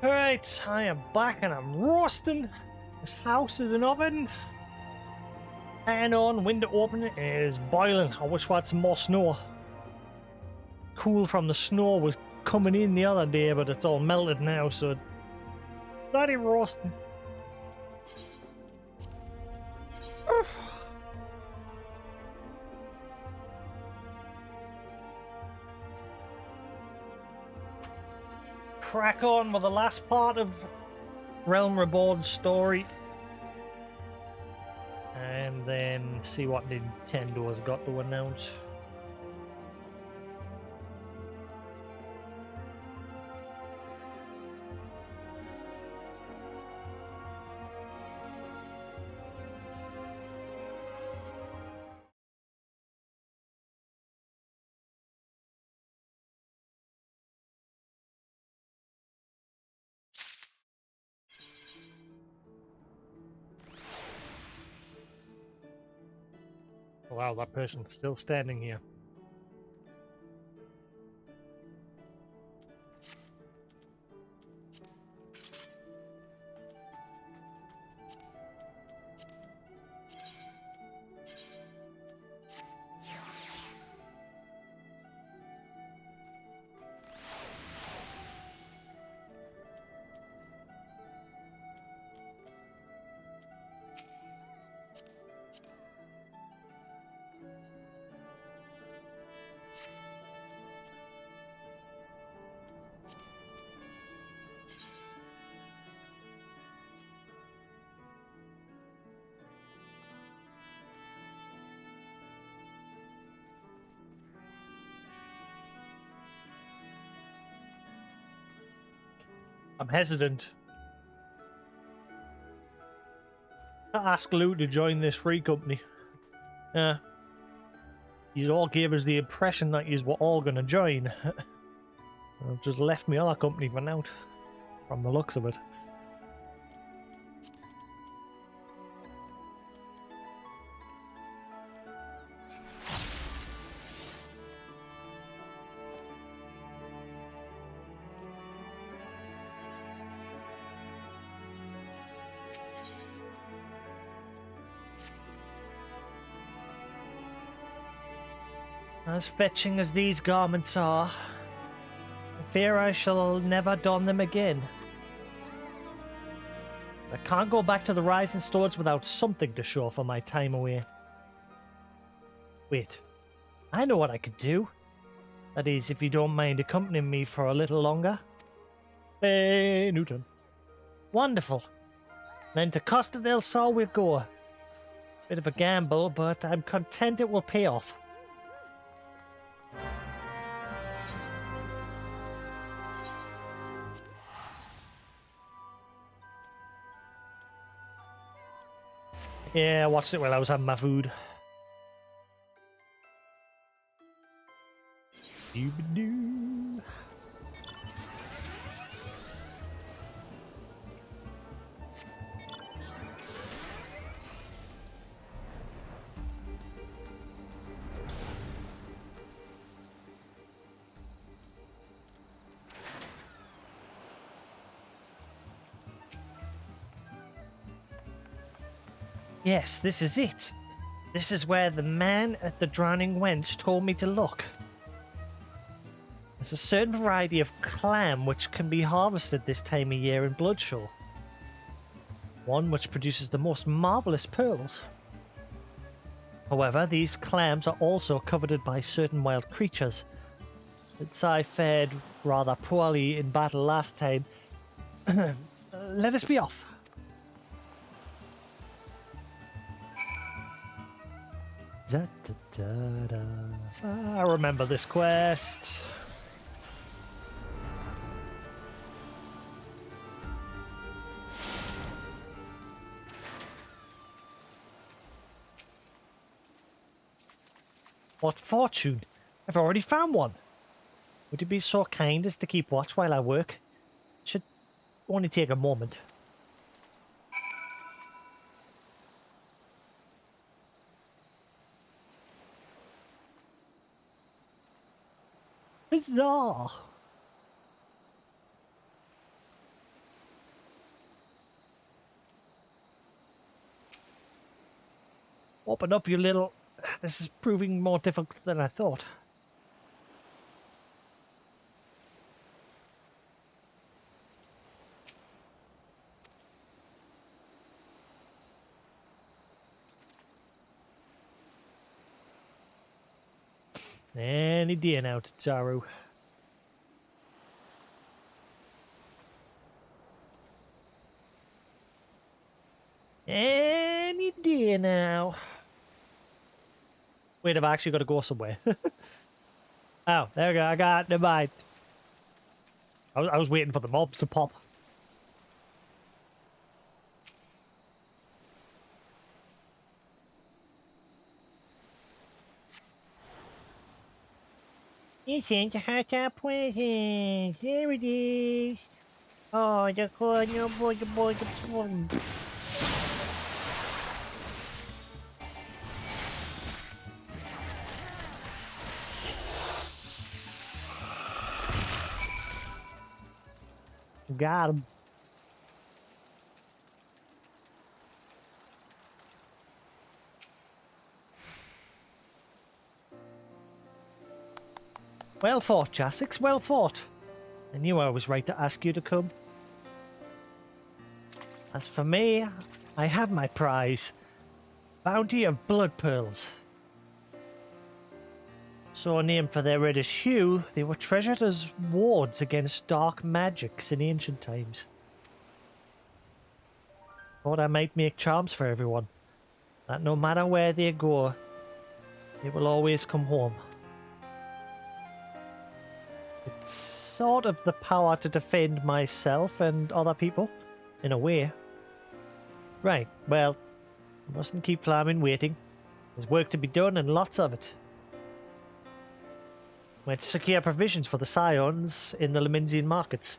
Alright, I am back and I'm roasting. This house is an oven. Fan on, window open, it is boiling. I wish we had some more snow. Cool from the snow was coming in the other day, but it's all melted now, so it's bloody roasting. Crack on with the last part of Realm Reborn's story. And then see what Nintendo has got to announce. Wow, that person's still standing here. I'm hesitant to ask Lou to join this free company. Yeah. You all gave us the impression that you were all going to join. I've just left my other company for now, from the looks of it. As fetching as these garments are, I fear I shall never don them again. I can't go back to the Rising Swords without something to show for my time away. Wait, I know what I could do. That is, if you don't mind accompanying me for a little longer. Hey, Newton. Wonderful. Then to Costa del Sol we go. Bit of a gamble, but I'm content it will pay off. Yeah, I watched it while I was having my food. Doo-ba-doo. Yes, this is it. This is where the man at the Drowning Wench told me to look. There's a certain variety of clam which can be harvested this time of year in Bloodshore. One which produces the most marvellous pearls. However, these clams are also coveted by certain wild creatures. Since I fared rather poorly in battle last time, let us be off. Da, da, da, da. I remember this quest. What fortune! I've already found one. Would you be so kind as to keep watch while I work? It should only take a moment. Bizarre. Open up, you little... This is proving more difficult than I thought. Any day now, Tataru. Any day now. Wait, have I actually got to go somewhere? Oh, there we go. I got it. Never mind. I was waiting for the mobs to pop. You sent a hot present. There it is. Oh, the corner, boy, the boy, the boy. Got him. Well fought, Jasix, well fought. I knew I was right to ask you to come. As for me, I have my prize. Bounty of blood pearls. So named for their reddish hue, they were treasured as wards against dark magics in ancient times. Thought I might make charms for everyone, that no matter where they go, they will always come home. It's sort of the power to defend myself and other people, in a way. Right, well, I mustn't keep Flamin waiting. There's work to be done and lots of it. Might secure provisions for the scions in the Leminsian markets.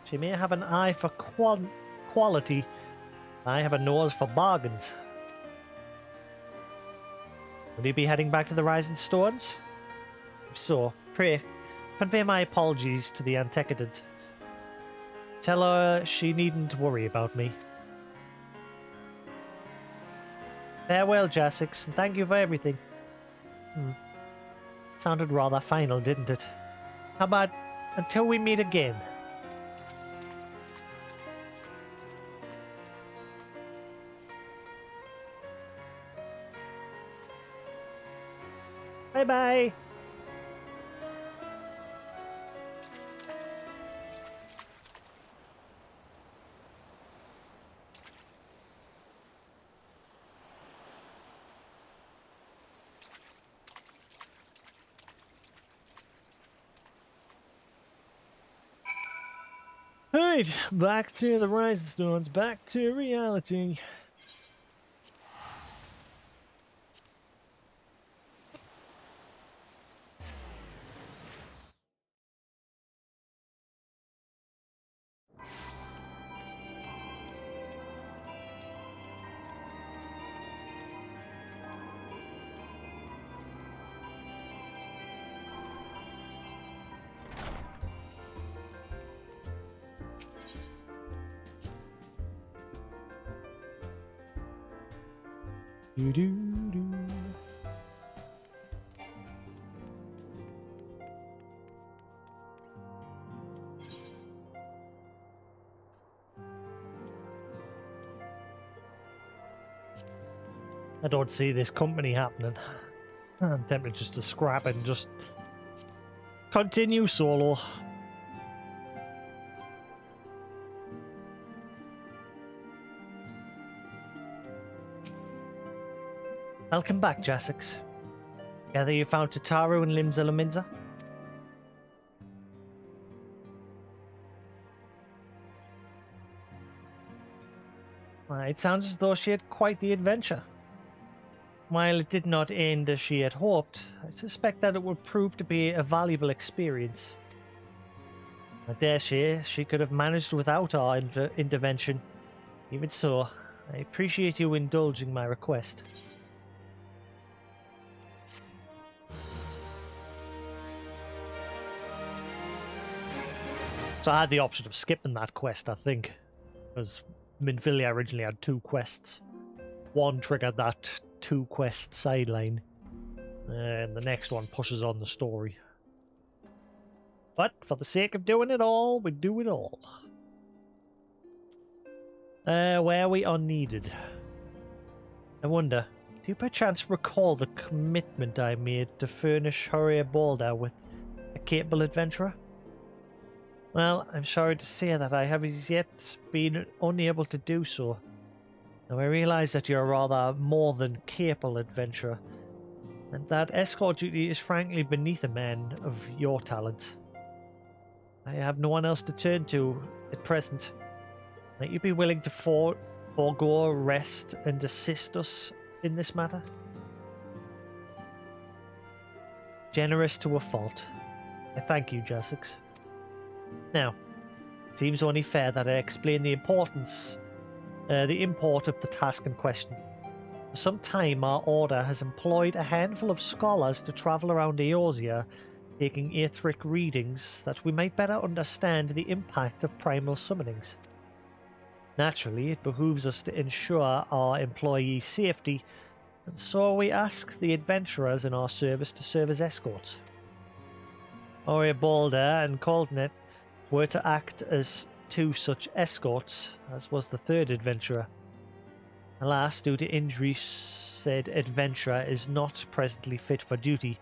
She may have an eye for quality. I have a nose for bargains. Will you be heading back to the Rising Stones? If so, pray, convey my apologies to the Antecedent. Tell her she needn't worry about me. Farewell, Jasix, and thank you for everything. Sounded rather final, didn't it? How about until we meet again? Bye-bye! Right, back to the Rising Stones, back to reality. Do-do-do. I don't see this company happening. I'm tempted just to scrap and just continue solo. Welcome back, Jasix. Gather you found Tataru and Limsa Lominsa? It sounds as though she had quite the adventure. While it did not end as she had hoped, I suspect that it would prove to be a valuable experience. I dare say she could have managed without our intervention. Even so, I appreciate you indulging my request. So I had the option of skipping that quest, I think, because Minfilia originally had 2 quests. one triggered that 2-quest sideline, and the next one pushes on the story. But for the sake of doing it all, we do it all. Where we are needed. I wonder, do you perchance recall the commitment I made to furnish Hurrier Balder with a capable adventurer? Well, I'm sorry to say that I have as yet been unable to do so. Now I realise that you're a rather more than capable adventurer, and that escort duty is frankly beneath a man of your talent. I have no one else to turn to at present. Might you be willing to forego rest and assist us in this matter? Generous to a fault. I thank you, Jasix. Now, it seems only fair that I explain the import of the task in question. For some time, our order has employed a handful of scholars to travel around Eorzea, taking etheric readings that we might better understand the impact of primal summonings. Naturally, it behooves us to ensure our employees' safety, and so we ask the adventurers in our service to serve as escorts. Hurrier Balder and Coldnet were to act as 2 such escorts, as was the 3rd adventurer. Alas, due to injury, said adventurer is not presently fit for duty,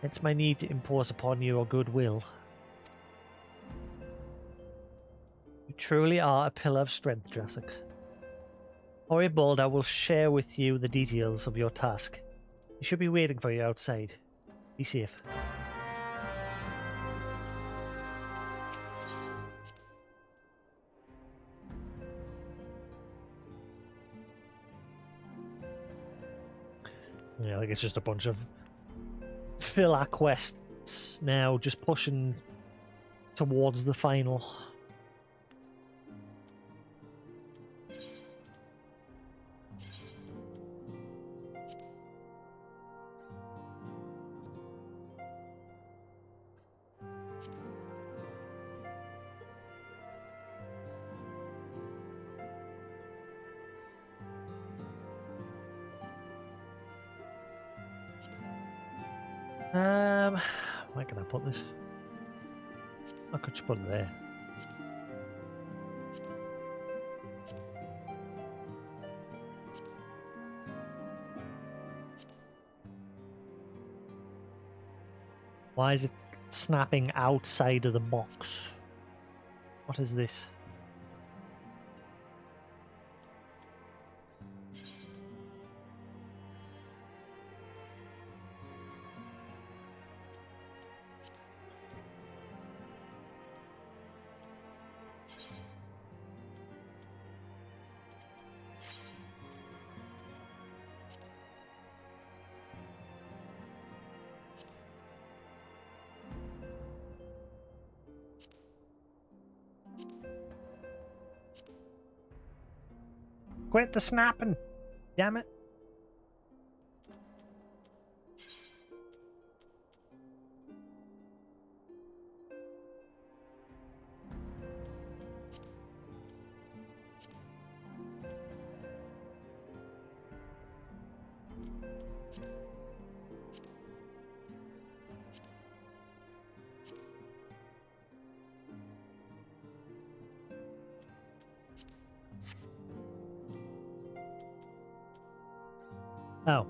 hence my need to impose upon you your goodwill. You truly are a pillar of strength, Jasix. Hurrier Balder will share with you the details of your task. He should be waiting for you outside. Be safe. Yeah, I think it's just a bunch of filler quests now, just pushing towards the final. Where can I put this? I could just put it there. Why is it snapping outside of the box? What is this? Quit the snapping! Damn it! Oh,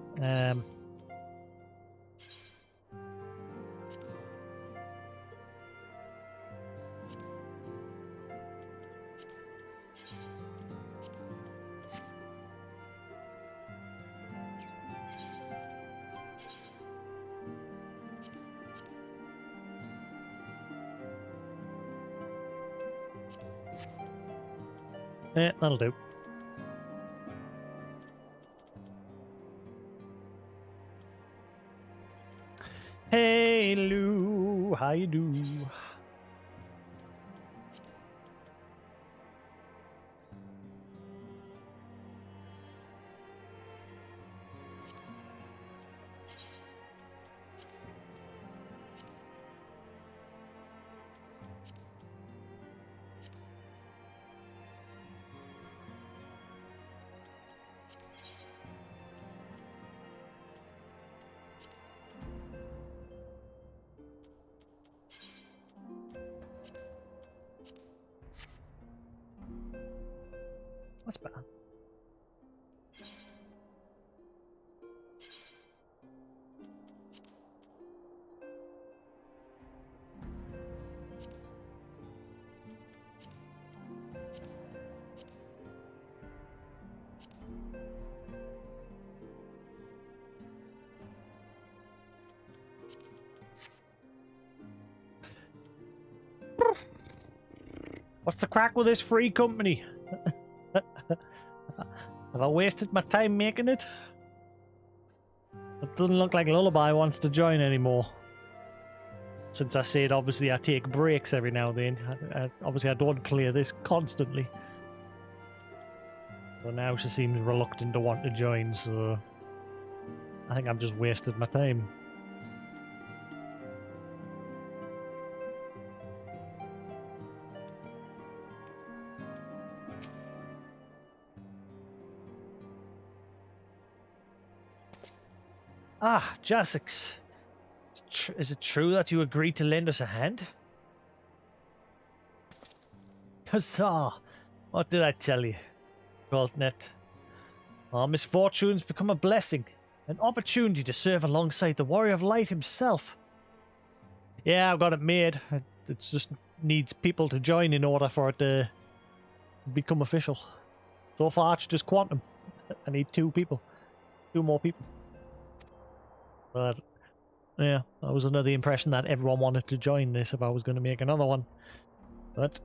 that'll do. Hey Lou, how you do? That's better. What's the crack with this free company? Have I wasted my time making it? It doesn't look like Lullaby wants to join anymore. Since I said, obviously, I take breaks every now and then. Obviously, I don't play this constantly. So now she seems reluctant to want to join, so I think I've just wasted my time. Ah, Jasix. Is it true that you agreed to lend us a hand? Huzzah! What did I tell you, Goldnet? Our misfortunes become a blessing, an opportunity to serve alongside the Warrior of Light himself. Yeah, I've got it made. It just needs people to join in order for it to become official. So far, it's just Quantum. I need 2 people. 2 more people. But yeah, I was under the impression that everyone wanted to join this if I was going to make another one. But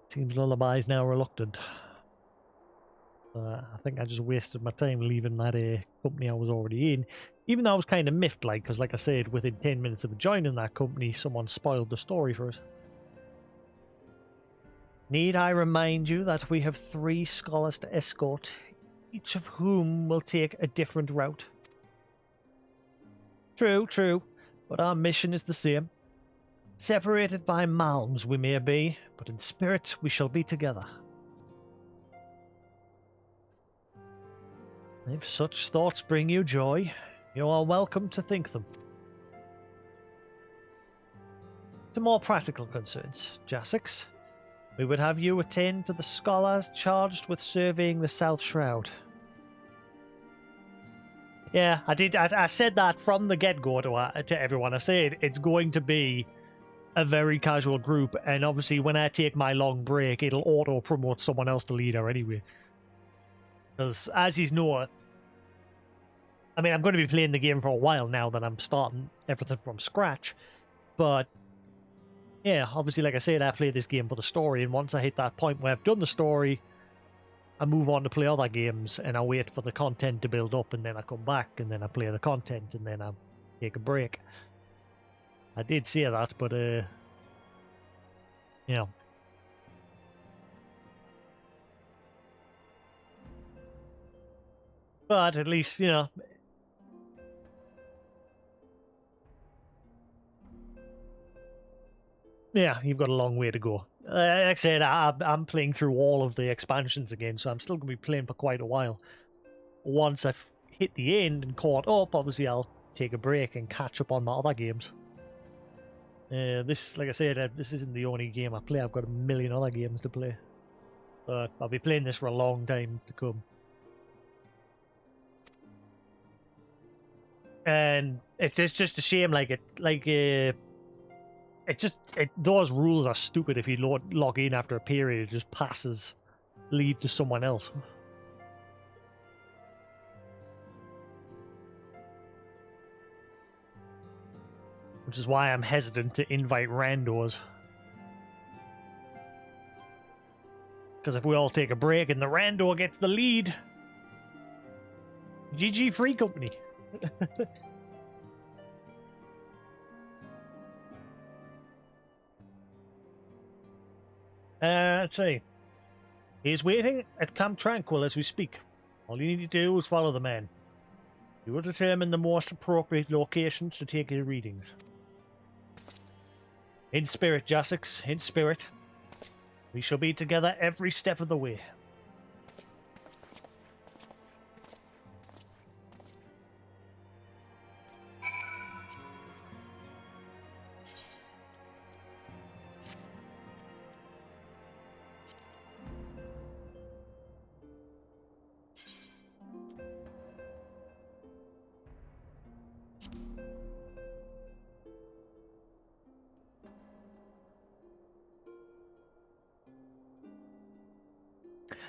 seems Lullaby's now reluctant. I think I just wasted my time leaving that company I was already in. Even though I was kind of miffed, because like I said, within 10 minutes of joining that company, someone spoiled the story for us. Need I remind you that we have 3 scholars to escort, each of whom will take a different route? True, true, but our mission is the same. Separated by malms we may be, but in spirit we shall be together. If such thoughts bring you joy, you are welcome to think them. To more practical concerns, Jasix, we would have you attend to the scholars charged with surveying the South Shroud. Yeah, I did. I said that from the get-go to everyone. I said it's going to be a very casual group, and obviously when I take my long break, it'll auto-promote someone else to leader anyway. Because, as you know, I mean, I'm going to be playing the game for a while now that I'm starting everything from scratch. But, yeah, obviously, like I said, I play this game for the story, and once I hit that point where I've done the story, I move on to play other games, and I wait for the content to build up, and then I come back, and then I play the content, and then I take a break. I did say that, but, you know. But at least, you know. Yeah, you've got a long way to go. Like I said, I'm playing through all of the expansions again, so I'm still going to be playing for quite a while. Once I've hit the end and caught up, obviously I'll take a break and catch up on my other games. This, like I said, this isn't the only game I play. I've got a million other games to play. But I'll be playing this for a long time to come. And it's just a shame, those rules are stupid. If you log in after a period, it just passes leave to someone else. Which is why I'm hesitant to invite randos. Because if we all take a break and the rando gets the lead, GG free company. Let's see. He's waiting at Camp Tranquil as we speak. All you need to do is follow the man. He will determine the most appropriate locations to take your readings. In spirit, Jasix, in spirit. We shall be together every step of the way.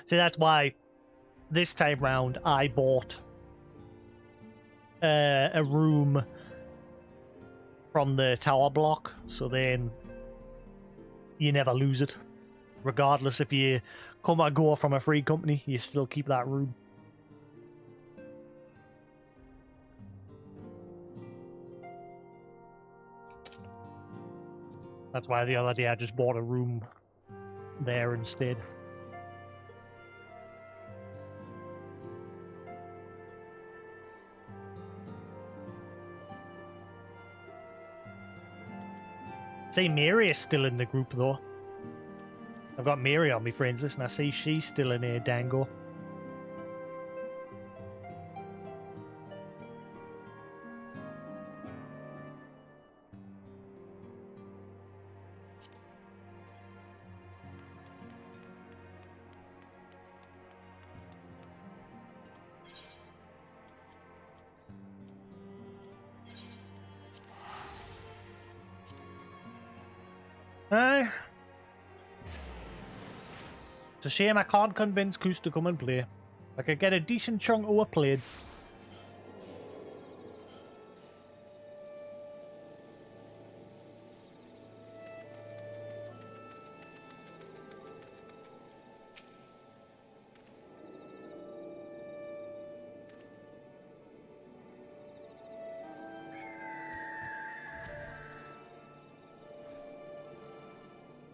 So that's why this time round I bought a room from the tower block, so then you never lose it. Regardless if you come or go from a free company, you still keep that room. That's why the other day I just bought a room there instead. See, Mary is still in the group though. I've got Mary on my friends list and I see she's still in here, Dango. It's a shame I can't convince Koos to come and play. I could get a decent chunk of her played.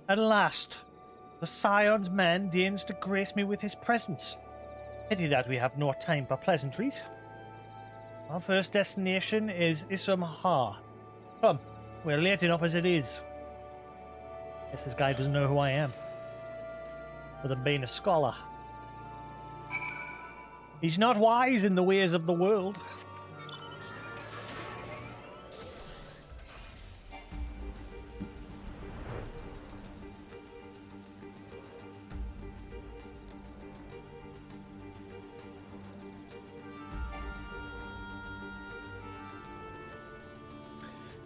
At last, the Scion's man deigns to grace me with his presence. Pity that we have no time for pleasantries. Our first destination is Isum Ha. Come, we're late enough as it is. Guess this guy doesn't know who I am. For them being a scholar. He's not wise in the ways of the world.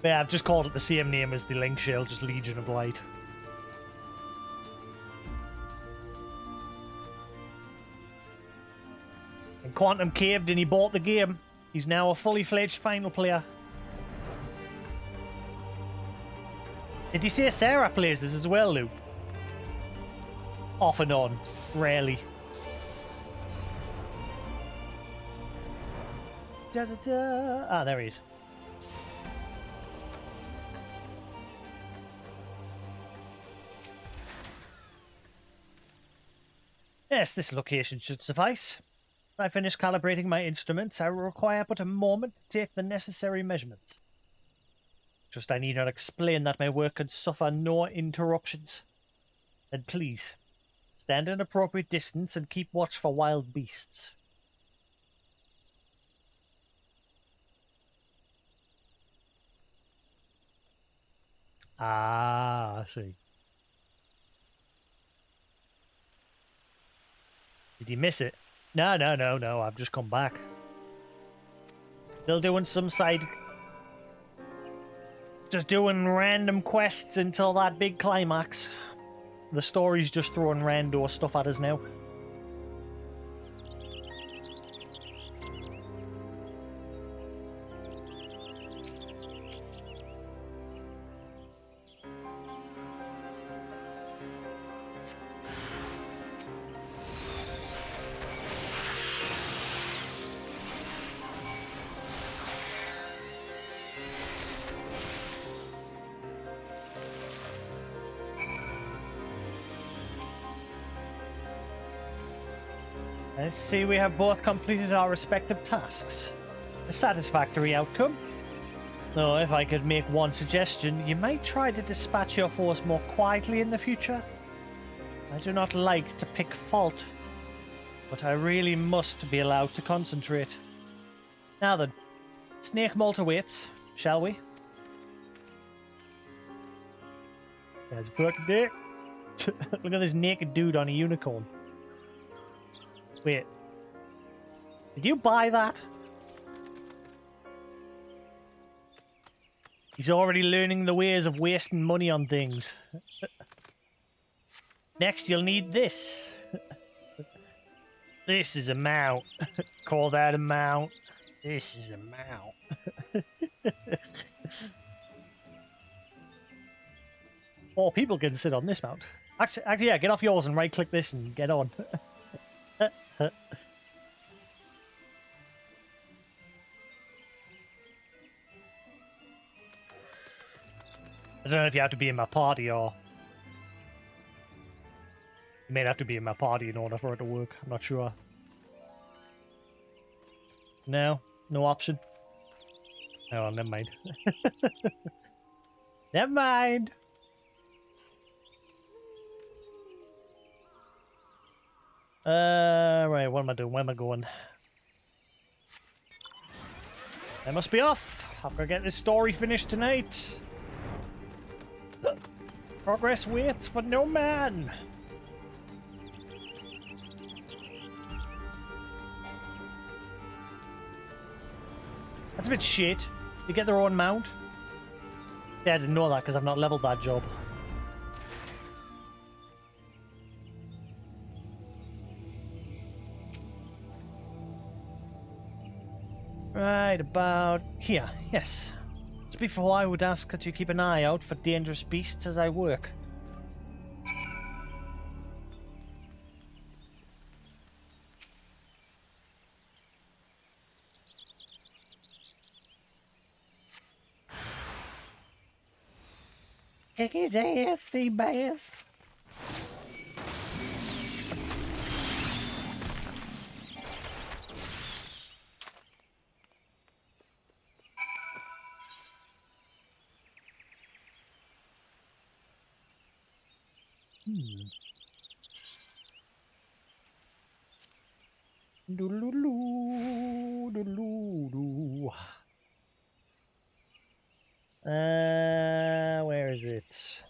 Yeah, I've just called it the same name as the Link Shell, just Legion of Light. And Quantum caved and he bought the game. He's now a fully fledged final player. Did he say Sarah plays this as well, Luke? Off and on. Rarely. Da, da, da. Ah, there he is. Yes, this location should suffice. When I finish calibrating my instruments, I will require but a moment to take the necessary measurements. Just I need not explain that my work can suffer no interruptions. Then please, stand an appropriate distance and keep watch for wild beasts. Ah, I see. Did you miss it? No, I've just come back. Still doing some side... Just doing random quests until that big climax. The story's just throwing rando stuff at us now. I see we have both completed our respective tasks. A satisfactory outcome. Though if I could make one suggestion, you might try to dispatch your force more quietly in the future. I do not like to pick fault, but I really must be allowed to concentrate. Now then, Snake Malta waits, shall we? There's a fucking dick. Look at this naked dude on a unicorn. Wait. Did you buy that? He's already learning the ways of wasting money on things. Next, you'll need this. This is a mount. Call that a mount. This is a mount. 4 people can sit on this mount. Actually, yeah, get off yours and right-click this and get on. I don't know if you have to be in my party or... You may have to be in my party in order for it to work. I'm not sure. No? No option? Oh, well, never mind. Never mind! Right, what am I doing? Where am I going? I must be off! I've got to get this story finished tonight! Progress waits for no man! That's a bit shit. They get their own mount. Yeah, I didn't know that because I've not leveled that job. Right about here, yes. It's before I would ask that you keep an eye out for dangerous beasts as I work. Kick his ass, sea bass. Doodaloo, doodaloo. Where is it?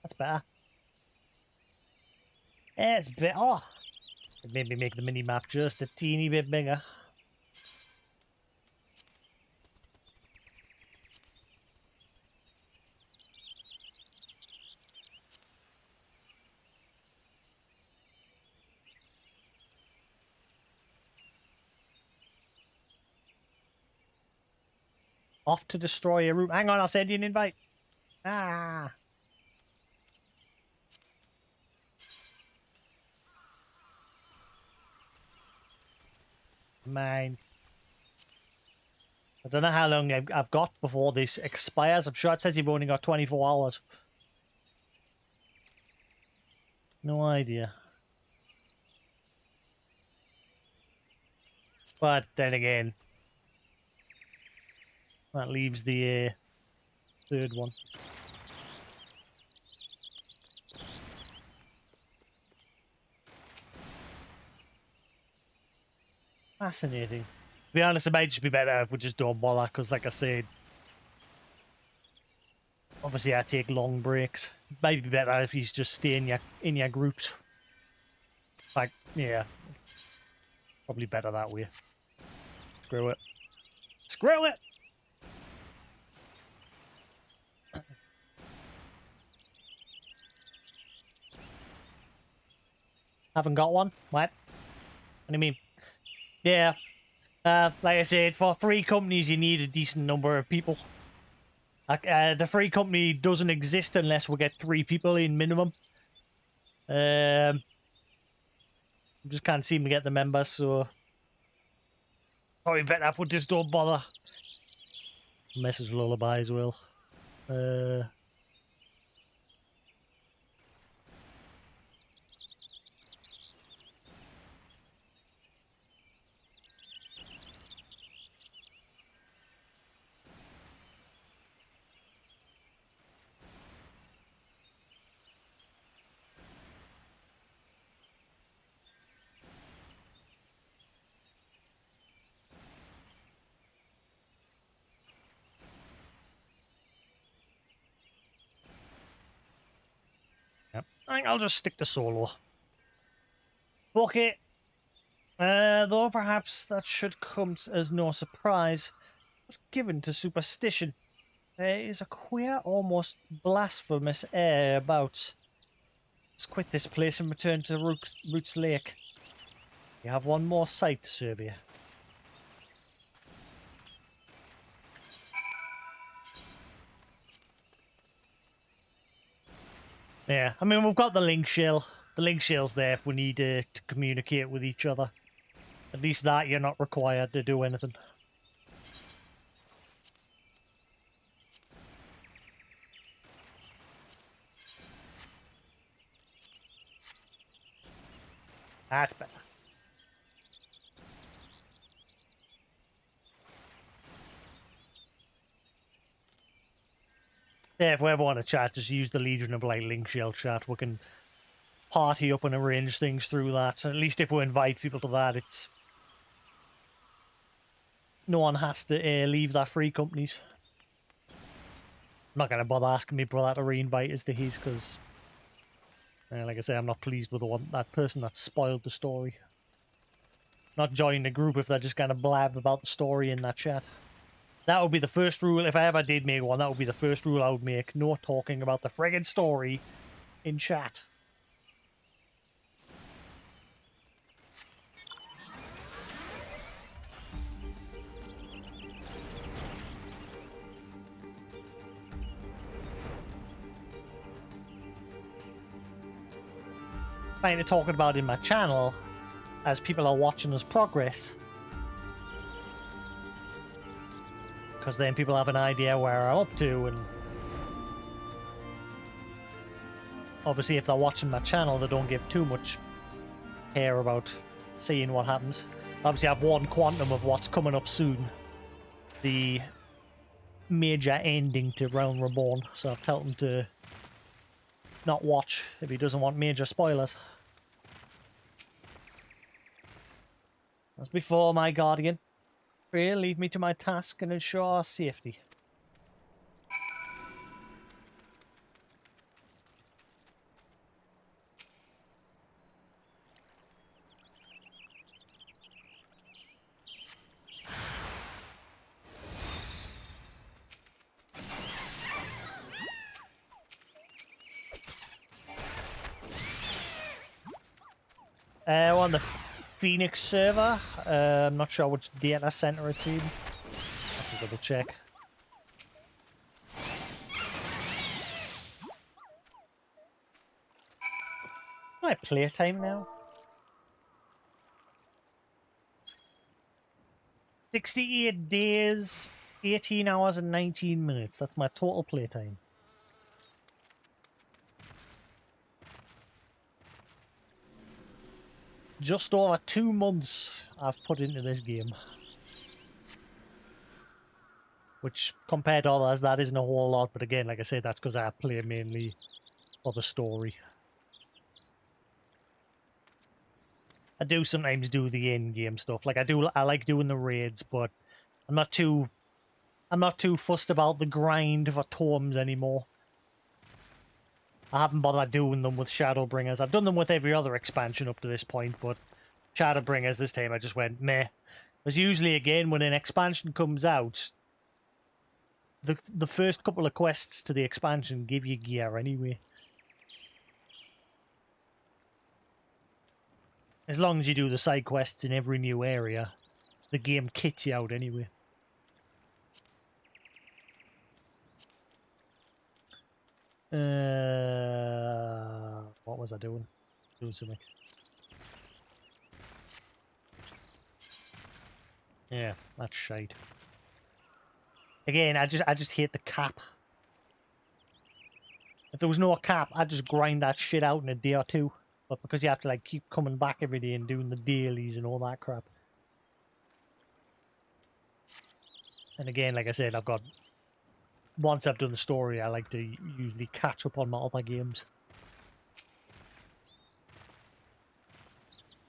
That's better. It's better. It made me make the mini-map just a teeny bit bigger. Off to destroy a room. Hang on, I'll send you an invite. Ah. Mine. I don't know how long I've got before this expires. I'm sure it says you've only got 24 hours. No idea. But then again, that leaves the third one. Fascinating. To be honest, it might just be better if we just don't bother, because like I said, obviously I take long breaks. It might be better if you just stay in your groups. Like, yeah. Probably better that way. Screw it. Screw it! Haven't got one? What? What do you mean? Yeah. Like I said, for free companies, you need a decent number of people. The free company doesn't exist unless we get 3 people in minimum. Just can't seem to get the members, so probably better if we just don't bother. Message Lullaby as well. I think I'll just stick to solo. Okay. Though perhaps that should come as no surprise, but given to superstition, there is a queer, almost blasphemous air about. Let's quit this place and return to Roots Lake. You have one more sight to serve you. Yeah, I mean, we've got the link shell. The link shell's there if we need to communicate with each other. At least that you're not required to do anything. That's better. Yeah, if we ever want to chat, just use the Legion of Light link shell chat. We can party up and arrange things through that. At least if we invite people to that, it's... No one has to leave their free companies. I'm not going to bother asking my brother to re-invite us to his, because... like I say, I'm not pleased with that person that spoiled the story. Not joining the group if they're just going to blab about the story in that chat. That would be the first rule. If I ever did make one, that would be the first rule I would make. No talking about the friggin' story in chat. Trying to talk about it in my channel as people are watching us progress. Because then people have an idea where I'm up to, and obviously if they're watching my channel they don't give too much care about seeing what happens. Obviously I've warned Quantum of what's coming up soon. The major ending to Realm Reborn, so I've told him to not watch if he doesn't want major spoilers. As before, my guardian, pray leave me to my task and ensure our safety. We're on the Phoenix server. I'm not sure which data center it's in. I have to double check. My playtime now? 68 days, 18 hours and 19 minutes. That's my total playtime. Just over 2 months I've put into this game. Which, compared to others, that isn't a whole lot. But again, like I said, that's because I play mainly for the story. I do sometimes do the in-game stuff. Like I like doing the raids, but I'm not too fussed about the grind for tomes anymore. I haven't bothered doing them with Shadowbringers. I've done them with every other expansion up to this point, but Shadowbringers this time I just went meh. Because usually, again, when an expansion comes out, the first couple of quests to the expansion give you gear anyway. As long as you do the side quests in every new area, the game kits you out anyway. What was I doing? Doing something. Yeah, that's shite. Again, I just hate the cap. If there was no cap, I'd just grind that shit out in a day or two. But because you have to like keep coming back every day and doing the dailies and all that crap. And again, like I said, once I've done the story, I like to usually catch up on my other games.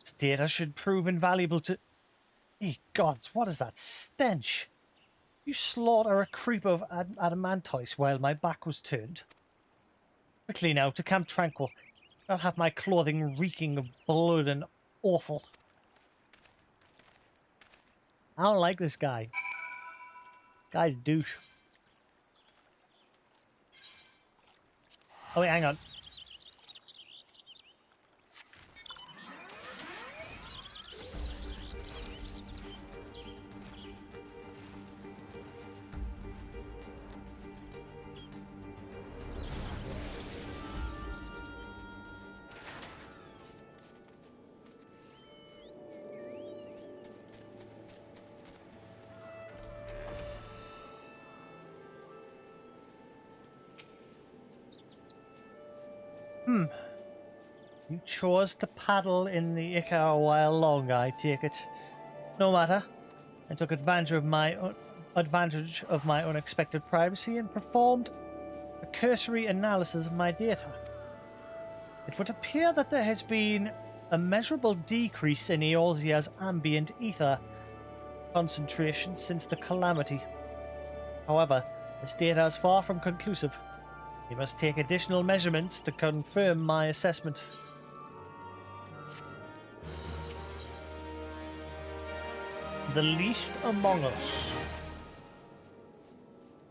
This data should prove invaluable to... Hey gods, what is that stench? You slaughter a creep of adamantoise while my back was turned. Quickly now, to Camp Tranquil. Not have my clothing reeking of blood and awful. I don't like this guy. Guy's a douche. Oh wait, hang on. You chose to paddle in the Icar a while longer, I take it. No matter. I took advantage of my unexpected privacy and performed a cursory analysis of my data. It would appear that there has been a measurable decrease in Eorzea's ambient ether concentration since the calamity. However, this data is far from conclusive. You must take additional measurements to confirm my assessment. The least among us.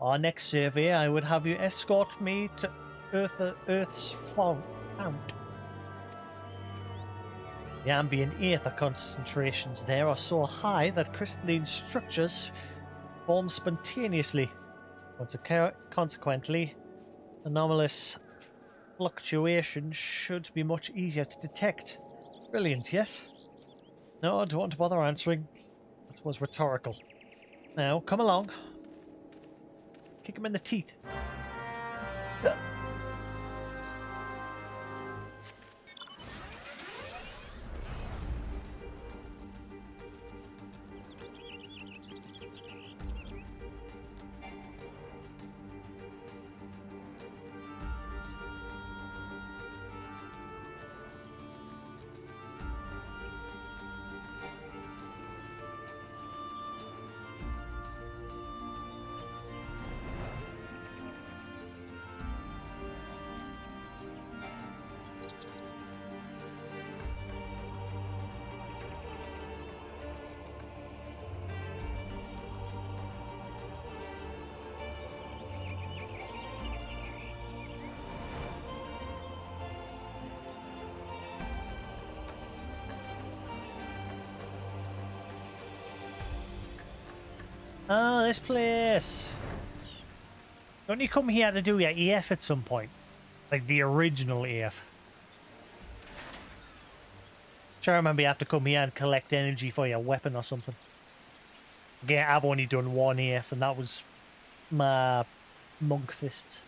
Our next survey, I would have you escort me to Earth's fount. The ambient ether concentrations there are so high that crystalline structures form spontaneously. Consequently, anomalous fluctuations should be much easier to detect. Brilliant, yes? No, I don't want to bother answering. That was rhetorical. Now, come along. Kick him in the teeth. Oh, this place. Don't you come here to do your EF at some point? Like the original EF. Sure, I remember you have to come here and collect energy for your weapon or something. Again, I've only done one EF and that was my monk fists.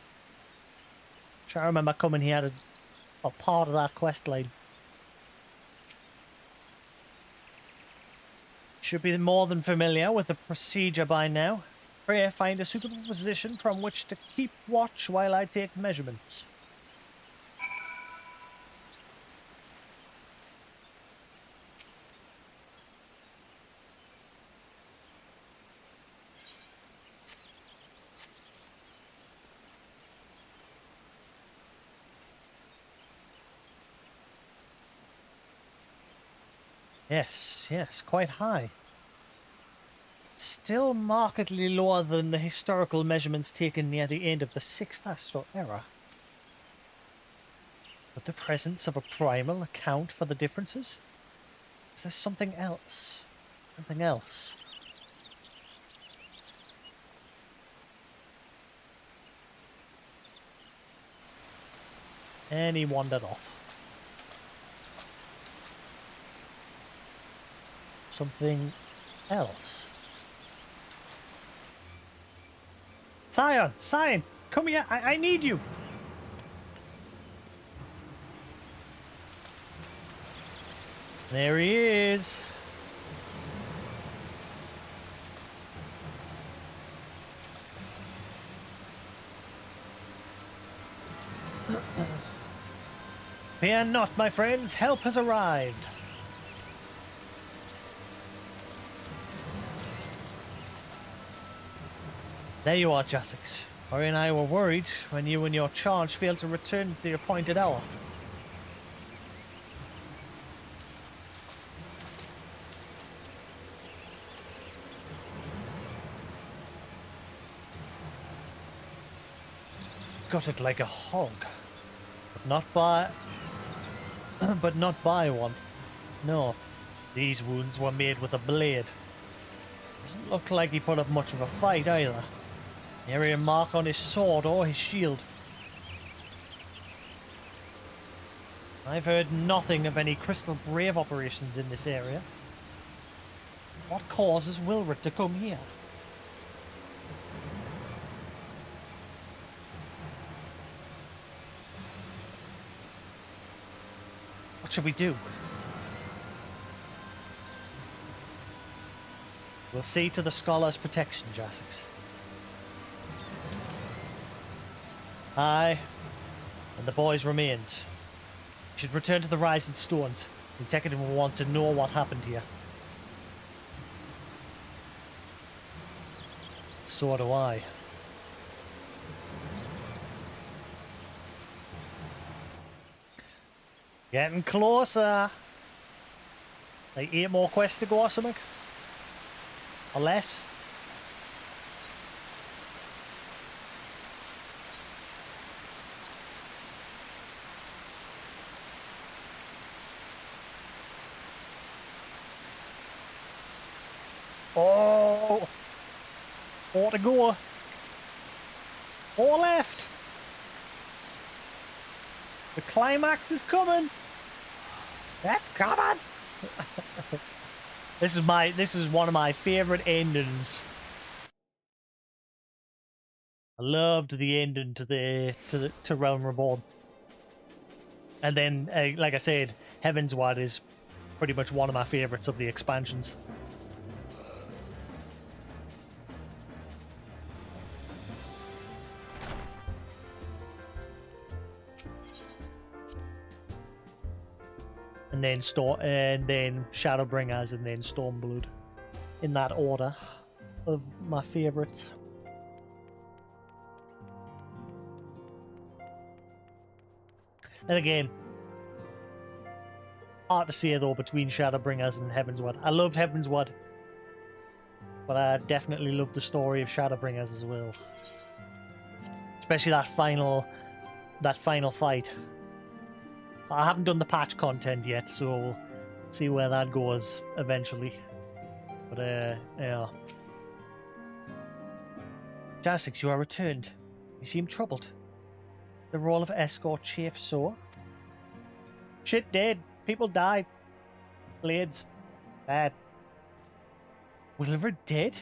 Sure, I remember coming here to a part of that quest line. Should be more than familiar with the procedure by now. Pray find a suitable position from which to keep watch while I take measurements. Yes, quite high. Still markedly lower than the historical measurements taken near the end of the 6th Astral Era. Would the presence of a primal account for the differences? Is there something else? Something else? And he wandered off. Something else. Scion, come here. I need you. There he is. Fear not, my friends. Help has arrived. There you are, Jasix. Ori and I were worried when you and your charge failed to return at the appointed hour. gutted like a hog, but not by, but not by one. No, these wounds were made with a blade. Doesn't look like he put up much of a fight either. Nary a mark on his sword or his shield. I've heard nothing of any Crystal Brave operations in this area. What causes Wilred to come here? What should we do? We'll see to the Scholar's protection, Jasix. Aye, and the boy's remains. We should return to the Rising Stones. The executive will want to know what happened here. So do I. Getting closer. Like 8 more quests to go or something? Or less? Oh! 4 to go. 4 left. The climax is coming. That's coming. This is one of my favorite endings. I loved the ending to Realm Reborn. And then, like I said, Heavensward is pretty much one of my favorites of the expansions. And then Shadowbringers, and then Stormblood, in that order of my favourites. And again, hard to say though between Shadowbringers and Heavensward. I loved Heavensward, but I definitely loved the story of Shadowbringers as well. Especially that final fight. I haven't done the patch content yet, so we'll see where that goes eventually. But yeah. Jasix, you are returned. You seem troubled. The role of escort chafes sore. Shit dead. People died. Blades. Bad. Wilred dead?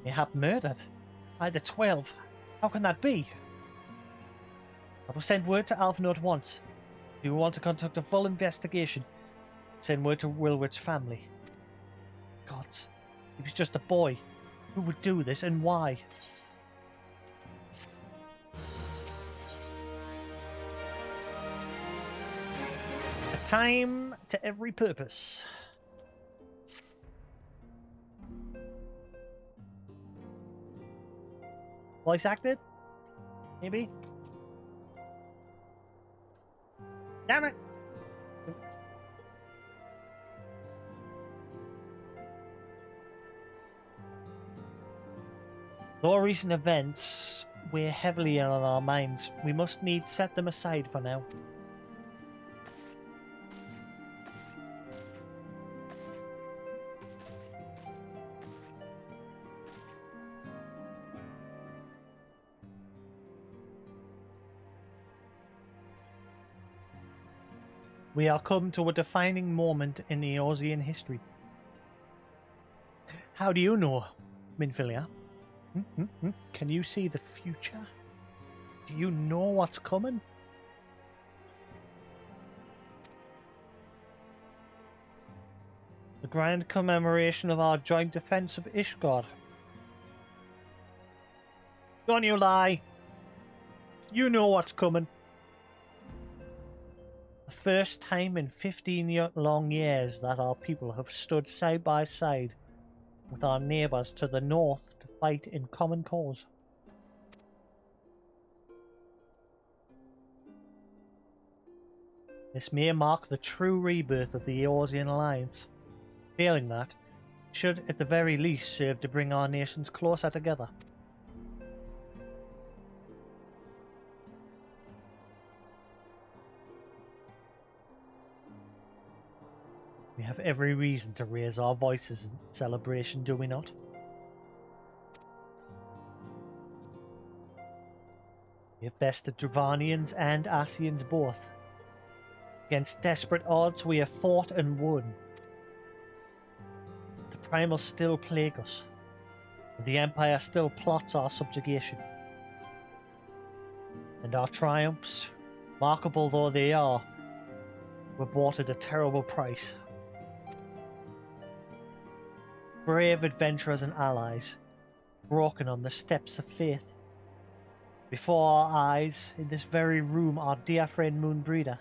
Mayhap murdered. By the 12. How can that be? I will send word to Alphino at once. If you want to conduct a full investigation, send word to Wilred's family. Gods, he was just a boy. Who would do this and why? A time to every purpose. Voice acted? Maybe? Damn it! Though recent events weigh heavily on our minds, we must needs set them aside for now. We are come to a defining moment in Eorzean history. How do you know, Minfilia? Can you see the future? Do you know what's coming? The grand commemoration of our joint defense of Ishgard. Don't you lie. You know what's coming. The first time in 15 long years that our people have stood side by side with our neighbours to the north to fight in common cause. This may mark the true rebirth of the Eorzean Alliance. Failing that, it should at the very least serve to bring our nations closer together. have every reason to raise our voices in celebration, do we not? We have bested Dravanians and Asians both. Against desperate odds, we have fought and won. The Primals still plague us. The Empire still plots our subjugation. And our triumphs, remarkable though they are, were bought at a terrible price. Brave adventurers and allies, broken on the steps of faith. Before our eyes, in this very room, our dear friend Moonbreeder.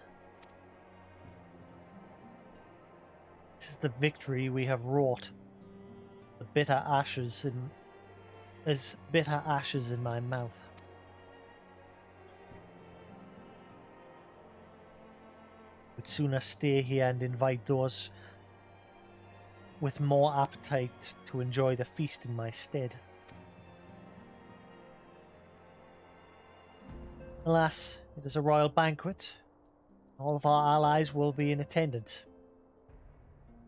This is the victory we have wrought. The bitter ashes in my mouth. Would sooner stay here and invite those with more appetite to enjoy the feast in my stead. Alas, it is a royal banquet. All of our allies will be in attendance.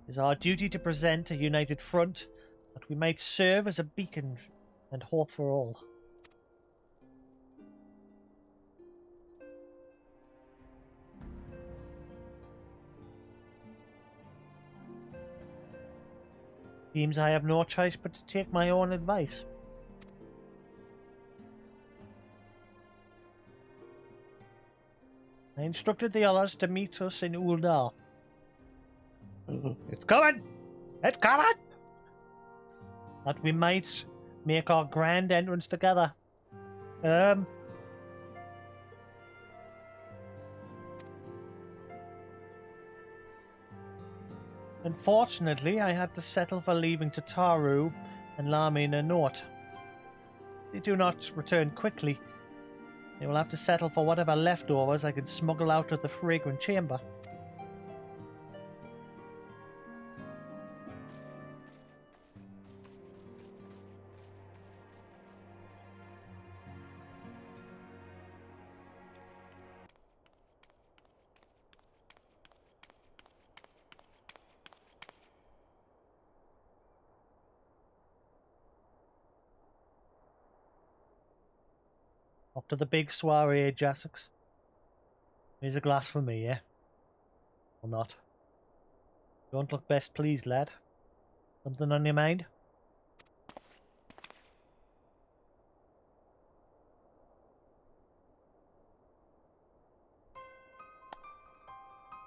It is our duty to present a united front that we might serve as a beacon and hope for all. Seems I have no choice but to take my own advice. I instructed the others to meet us in Uldar. It's coming! It's coming! That we might make our grand entrance together. Unfortunately, I had to settle for leaving Tataru and Lamin a note. They do not return quickly. They will have to settle for whatever leftovers I can smuggle out of the fragrant chamber. Off to the big soiree, Jasix. Here's a glass for me, yeah? Or not? Don't look best pleased, lad. Something on your mind?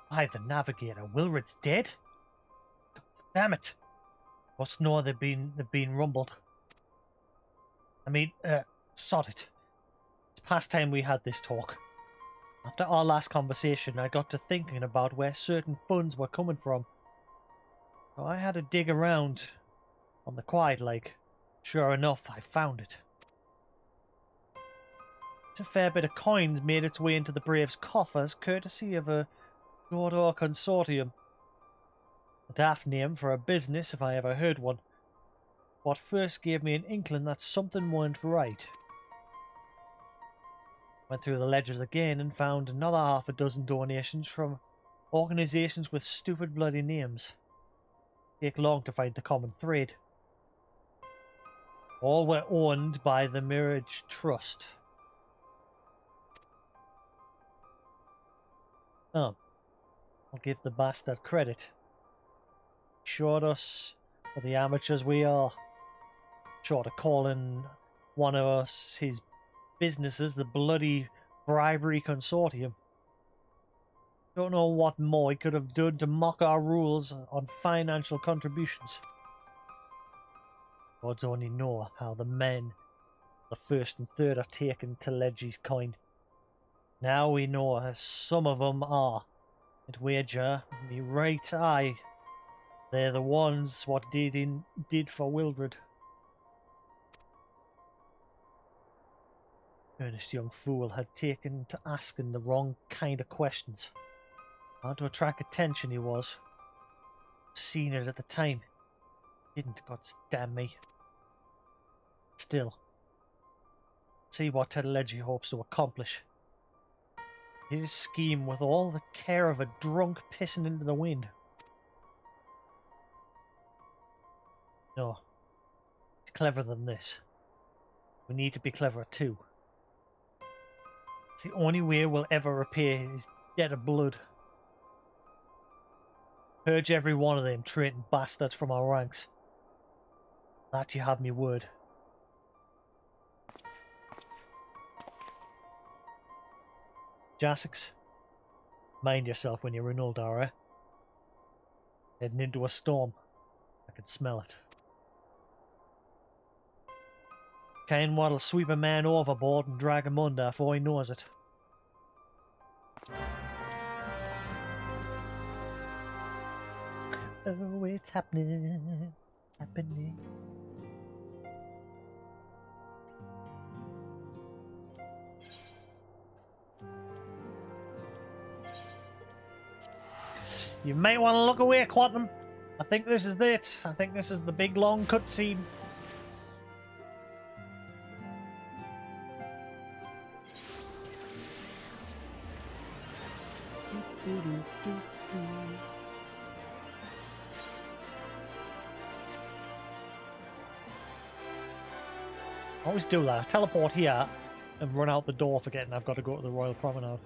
By the Navigator, Wilred's dead? God damn it! Must know they've been rumbled. I mean, sod it. It's past time we had this talk. After our last conversation, I got to thinking about where certain funds were coming from. So I had to dig around on the quiet like. Sure enough, I found it. It's a fair bit of coins made its way into the Braves' coffers, courtesy of a Dodo consortium. A daft name for a business if I ever heard one. What first gave me an inkling that something weren't right. Went through the ledgers again and found another half a dozen donations from organisations with stupid bloody names. Take long to find the common thread. All were owned by the Mirage Trust. Oh, I'll give the bastard credit. Showed us, for the amateurs we are, short of calling one of us his businesses the bloody bribery consortium. Don't know what more he could have done to mock our rules on financial contributions. Gods only know how the men, the first and third, are taken to Legi's coin. Now we know as some of them are. I'd wager me right eye they're the ones what did for Wildred. Earnest young fool had taken to asking the wrong kind of questions. How to attract attention he was. Seen it at the time. Didn't, gods damn me. Still. See what Tedelegy hopes to accomplish. His scheme with all the care of a drunk pissing into the wind. No. It's cleverer than this. We need to be cleverer too. It's the only way we'll ever repay his debt of blood. Purge every one of them traitor bastards from our ranks. That you have me word. Jasix, mind yourself when you're in Uldara. Heading into a storm. I can smell it. Kind what'll sweep a man overboard and drag him under before he knows it. Oh, it's happening. Happening. You may want to look away, Quantum. I think this is it. I think this is the big long cutscene. I always do that. I teleport here and run out the door forgetting I've got to go to the Royal Promenade.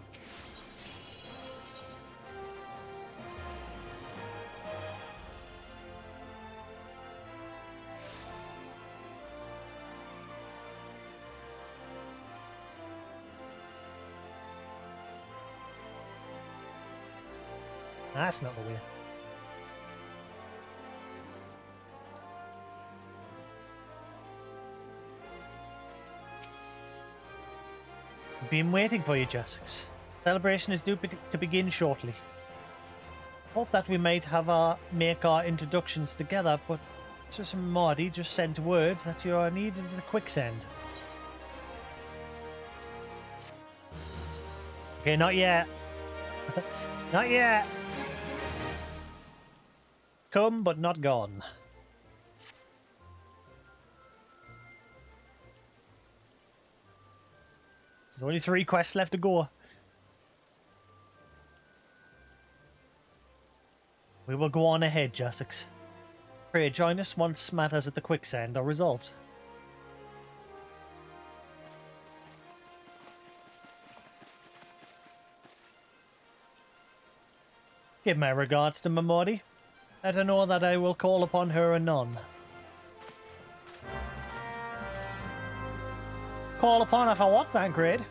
That's not the way. I've been waiting for you, Jasix. Celebration is due to begin shortly. Hope that we might make our introductions together, but Sis and Marty just sent word that you are needed in the quicksand. Okay, not yet. Not yet. Come, but not gone. There's only 3 quests left to go. We will go on ahead, Jasix. Pray join us once matters at the quicksand are resolved. Give my regards to Mamori. Let her know that I will call upon her anon. Call upon her for what, Thancred?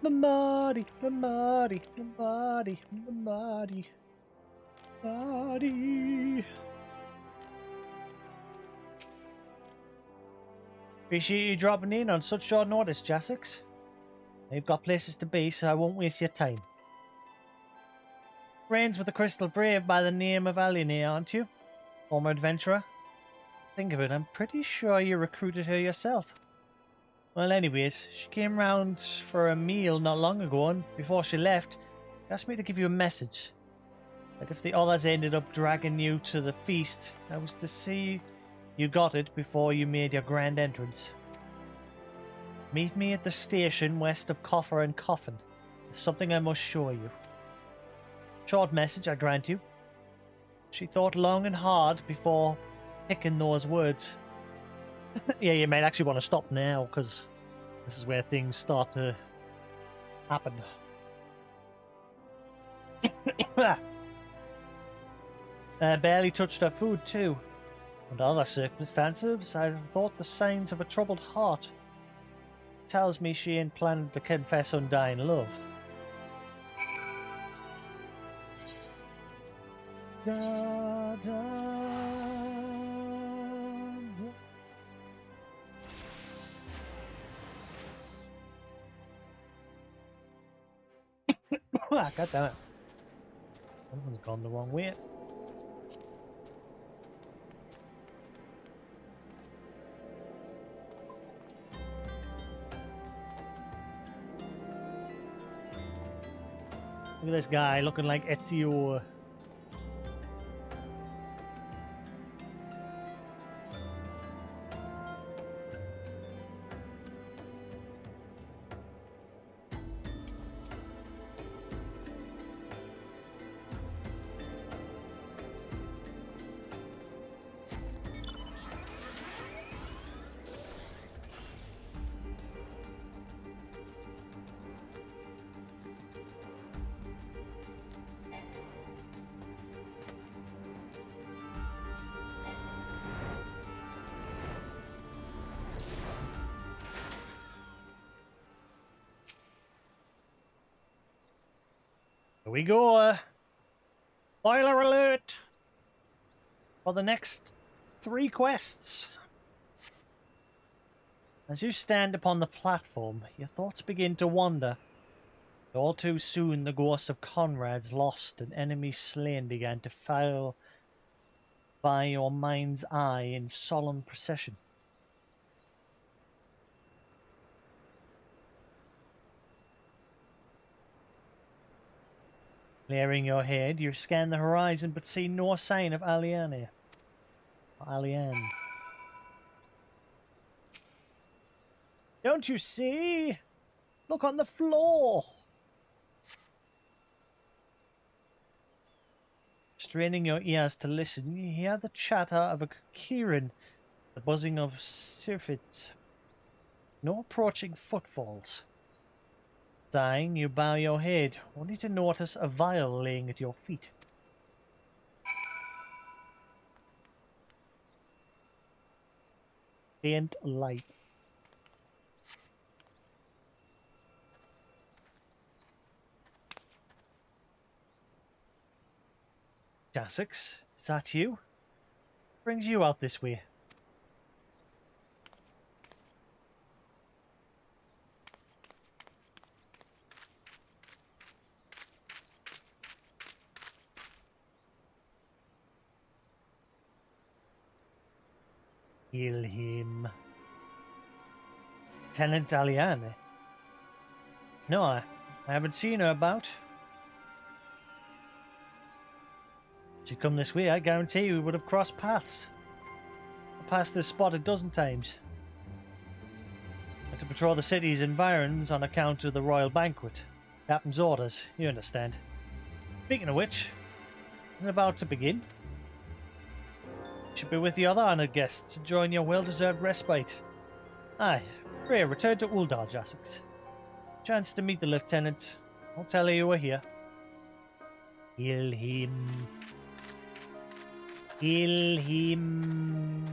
Mamori, Mamori, Mamori, Mamori, Mamori. Appreciate you dropping in on such short notice, Jasix. You've got places to be, so I won't waste your time. Friends with the Crystal Brave by the name of Aline, aren't you? Former adventurer? Think of it, I'm pretty sure you recruited her yourself. Well, anyways, she came round for a meal not long ago, and before she left, she asked me to give you a message. That if the others ended up dragging you to the feast, I was to see you got it before you made your grand entrance. Meet me at the station west of Coffer and Coffin. There's something I must show you. Short message, I grant you. She thought long and hard before picking those words. Yeah, you might actually want to stop now, because this is where things start to happen. Barely touched her food, too. Under other circumstances, I thought the signs of a troubled heart. Tells me she ain't planning to confess undying love. Da, da, da. God damn it. Someone's gone the wrong way. Look at this guy looking like Ezio. Here we go. Spoiler alert for the next 3 quests. As you stand upon the platform, your thoughts begin to wander. All too soon, the ghosts of comrades lost and enemies slain began to file by your mind's eye in solemn procession. Clearing your head, you scan the horizon but see no sign of Aliane. Aliane. Don't you see? Look on the floor! Straining your ears to listen, you hear the chatter of a Kirin, the buzzing of sylphids. No approaching footfalls. Sighing, you bow your head, only to notice a vial laying at your feet. Faint light. Jasix, is that you? What brings you out this way? Kill him. Lieutenant Aliane? No, I haven't seen her about. If she'd come this way, I guarantee we would have crossed paths. I passed this spot a dozen times. And to patrol the city's environs on account of the royal banquet. Captain's orders, you understand. Speaking of which, isn't it about to begin? Should be with the other honoured guests to join your well-deserved respite. Aye, pray return to Uldar, Jasix. Chance to meet the lieutenant. I'll tell her you were here. Kill him. Kill him.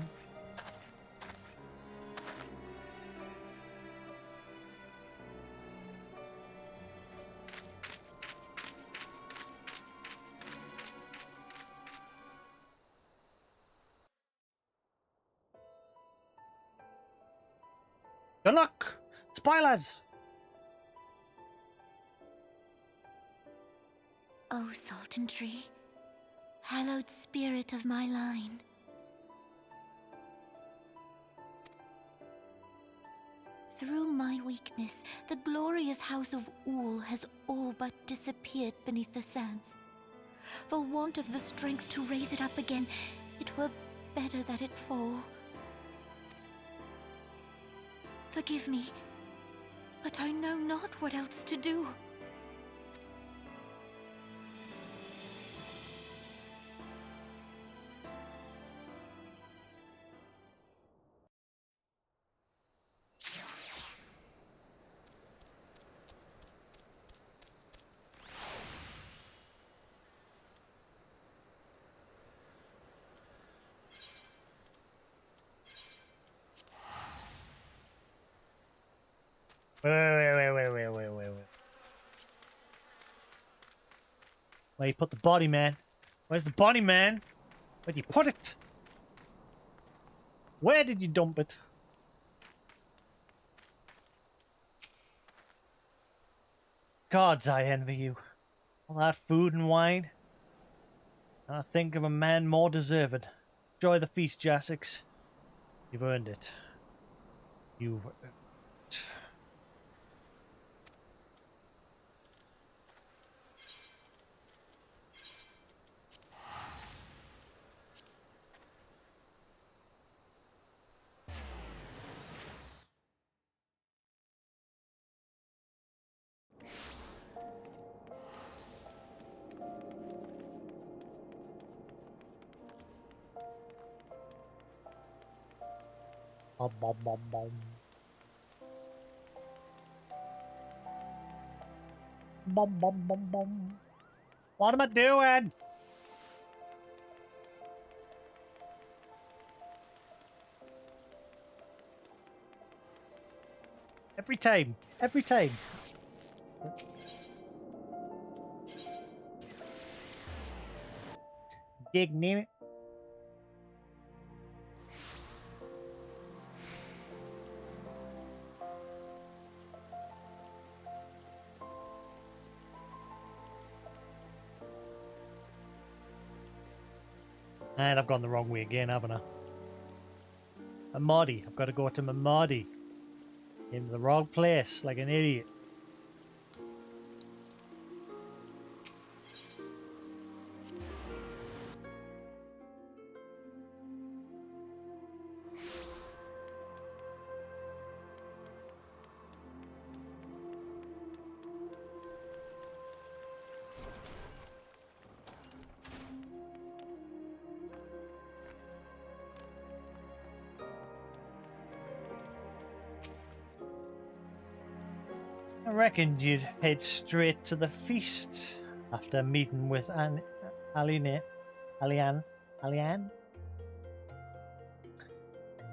Good luck! Spoilers! O Sultan Tree, hallowed spirit of my line. Through my weakness, the glorious house of Ul has all but disappeared beneath the sands. For want of the strength to raise it up again, it were better that it fall. Forgive me, but I know not what else to do. Wait. Where you put the body, man? Where's the body, man? Where'd you put it? Where did you dump it? Gods, I envy you. All that food and wine. I think of a man more deserved. Enjoy the feast, Jasix. You've earned it. You've earned it. Bom, bom, bom, bom. Bom, bom, bom, bom. What am I doing? Every time. Every time. Dig near it. And I've gone the wrong way again, haven't I? Mamadi. I've got to go to Mamadi. In the wrong place, like an idiot. I reckoned you'd head straight to the feast after meeting with Alian.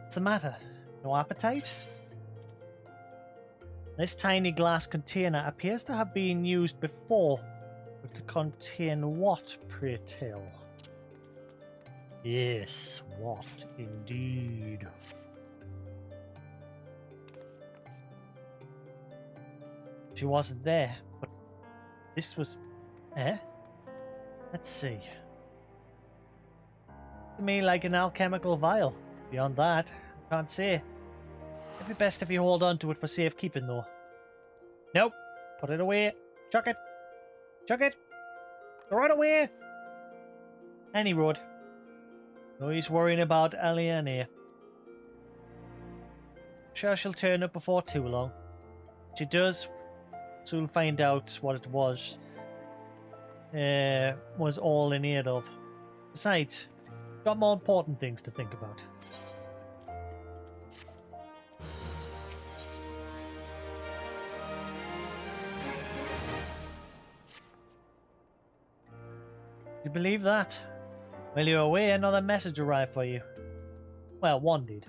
What's the matter? No appetite? This tiny glass container appears to have been used before, but to contain what, pray tell? Yes, what indeed? She wasn't there, but this was... Let's see. To me, like an alchemical vial. Beyond that, I can't say. It'd be best if you hold on to it for safekeeping, though. Nope. Put it away. Chuck it. Chuck it. Throw it away. Any road. No use worrying about Alien here. Sure she'll turn up before too long. If she does, so we'll find out what it was all in aid of. Besides, got more important things to think about. You believe that? While you're away, another message arrived for you. Well, one did.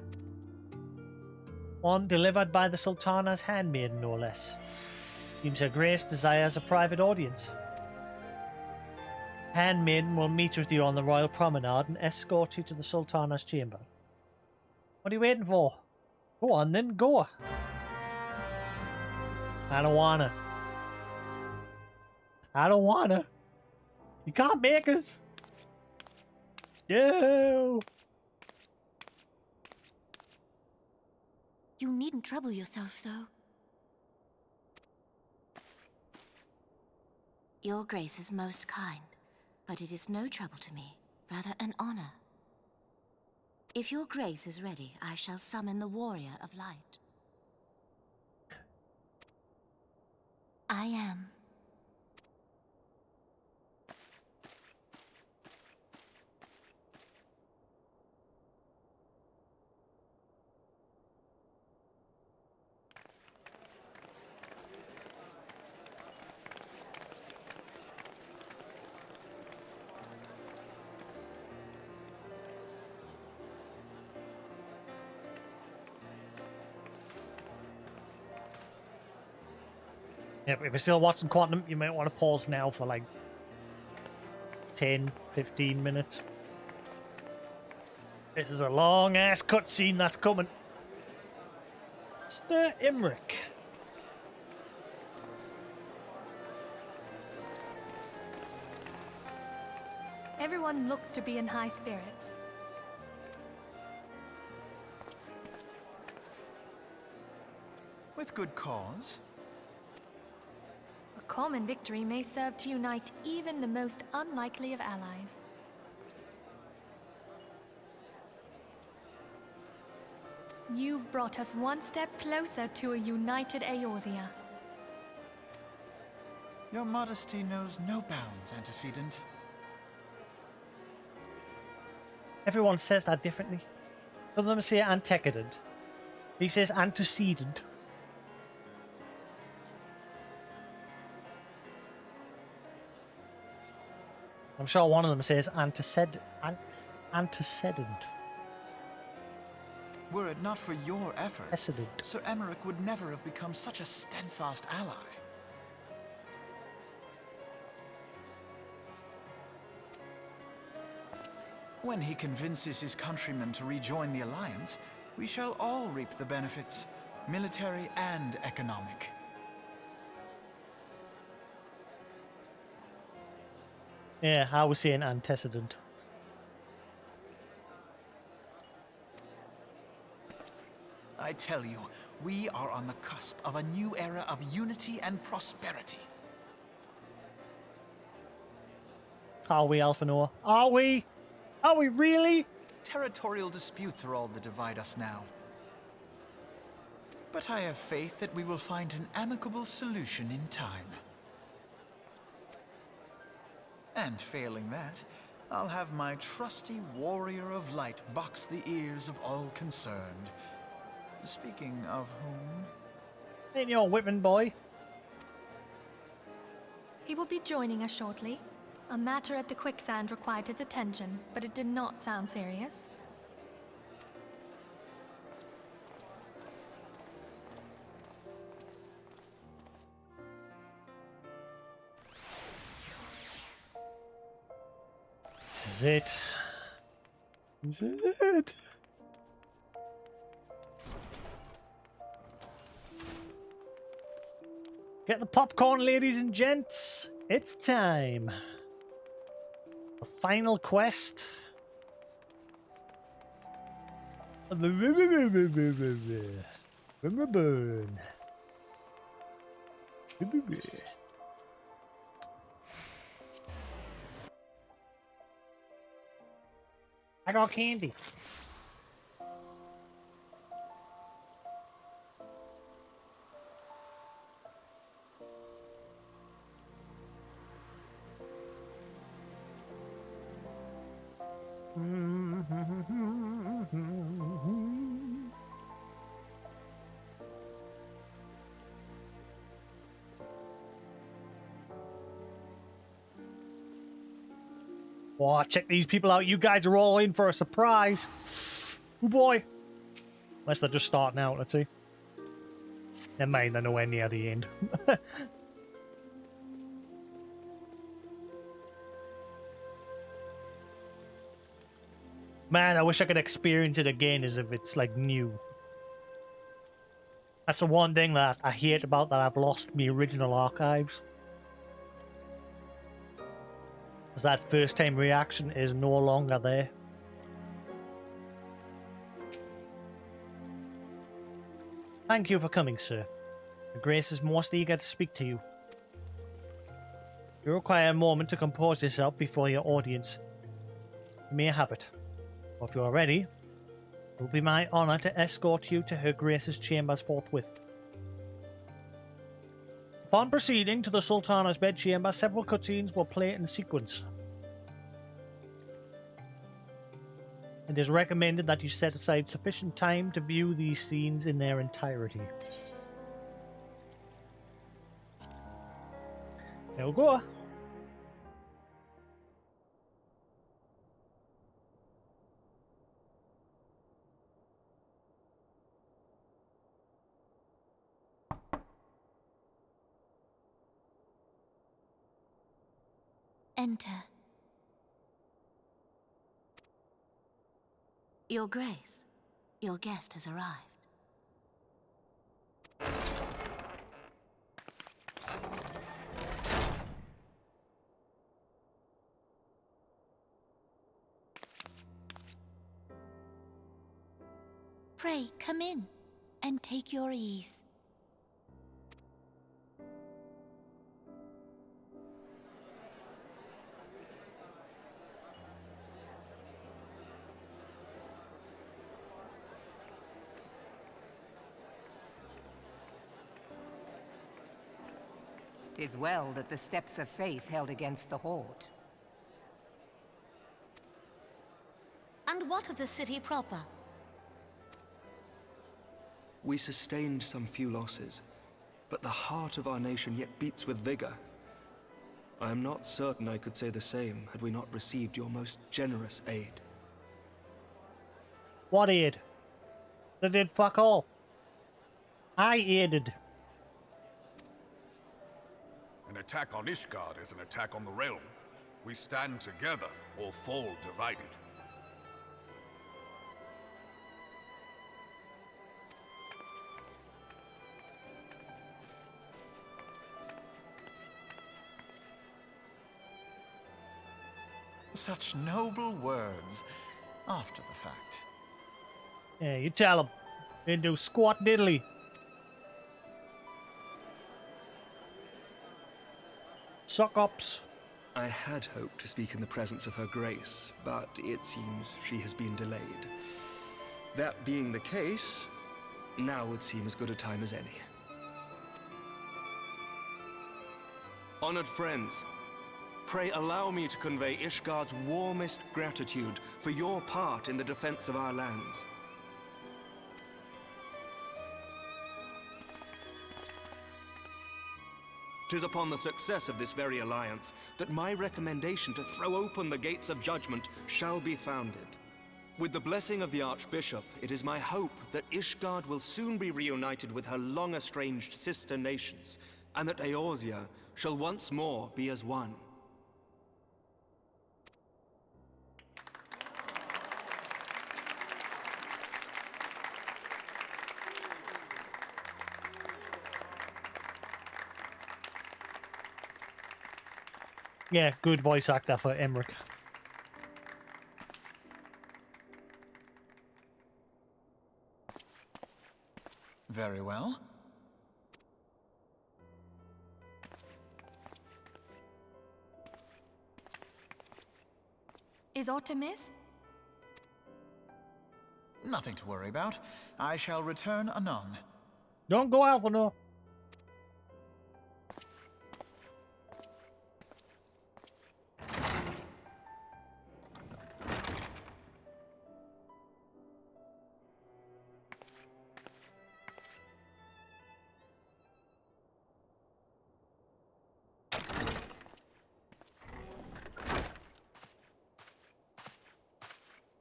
One delivered by the Sultana's handmaiden, no less. Seems Her Grace desires a private audience. Handmaiden will meet with you on the royal promenade and escort you to the Sultana's chamber. What are you waiting for? Go on then, go. I don't wanna. I don't wanna. You can't make us. No. You needn't trouble yourself so. Your Grace is most kind, but it is no trouble to me, rather an honor. If your Grace is ready, I shall summon the Warrior of Light. I am. If you're still watching Quantum, you might want to pause now for like 10, 15 minutes. This is a long ass cutscene that's coming. Sir Imric. Everyone looks to be in high spirits. With good cause. A common victory may serve to unite even the most unlikely of allies. You've brought us one step closer to a united Eorzea. Your modesty knows no bounds, antecedent. Everyone says that differently. Some of them say antecedent. He says antecedent. I'm sure one of them says antecedent. Were it not for your efforts, Precedent. Sir Emmerich would never have become such a steadfast ally. When he convinces his countrymen to rejoin the Alliance, we shall all reap the benefits, military and economic. Yeah, I was saying antecedent. I tell you, we are on the cusp of a new era of unity and prosperity. Are we, Alphanor? Are we? Are we really? Territorial disputes are all that divide us now. But I have faith that we will find an amicable solution in time. And failing that, I'll have my trusty warrior of light box the ears of all concerned. Speaking of whom... Ain't your whipping boy? He will be joining us shortly. A matter at the quicksand required his attention, but it did not sound serious. This is it. This is it. Get the popcorn, ladies and gents. It's time. The final quest. Burn. I got candy. Oh, check these people out. You guys are all in for a surprise. Oh boy. Unless they're just starting out, let's see. Never mind, they're nowhere near the end. Man, I wish I could experience it again as if it's like new. That's the one thing that I hate about that I've lost my original archives. As that first time reaction is no longer there. Thank you for coming, sir. Grace is most eager to speak to you. You require a moment to compose yourself before your audience. You may have it. Or if you are ready, it will be my honor to escort you to Her Grace's chambers forthwith. Upon proceeding to the Sultana's bedchamber, several cutscenes will play in sequence. It is recommended that you set aside sufficient time to view these scenes in their entirety. There we go. Enter. Your Grace, your guest has arrived. Pray, come in, and take your ease. "'Tis well that the steps of faith held against the Horde." And what of the city proper? We sustained some few losses, but the heart of our nation yet beats with vigor. I am not certain I could say the same had we not received your most generous aid. What aid? They did fuck all. I aided. An attack on Ishgard is an attack on the realm. We stand together or fall divided. Such noble words after the fact. Yeah, you tell them. They do squat diddly. Suck ups. I had hoped to speak in the presence of her grace, but it seems she has been delayed. That being the case, now would seem as good a time as any. Honored friends, pray allow me to convey Ishgard's warmest gratitude for your part in the defense of our lands. 'Tis upon the success of this very alliance that my recommendation to throw open the gates of judgment shall be founded. With the blessing of the Archbishop, it is my hope that Ishgard will soon be reunited with her long-estranged sister nations, and that Eorzea shall once more be as one. Yeah, good voice actor for Emmerich. Very well. Is aught amiss? Nothing to worry about. I shall return anon. Don't go out for no.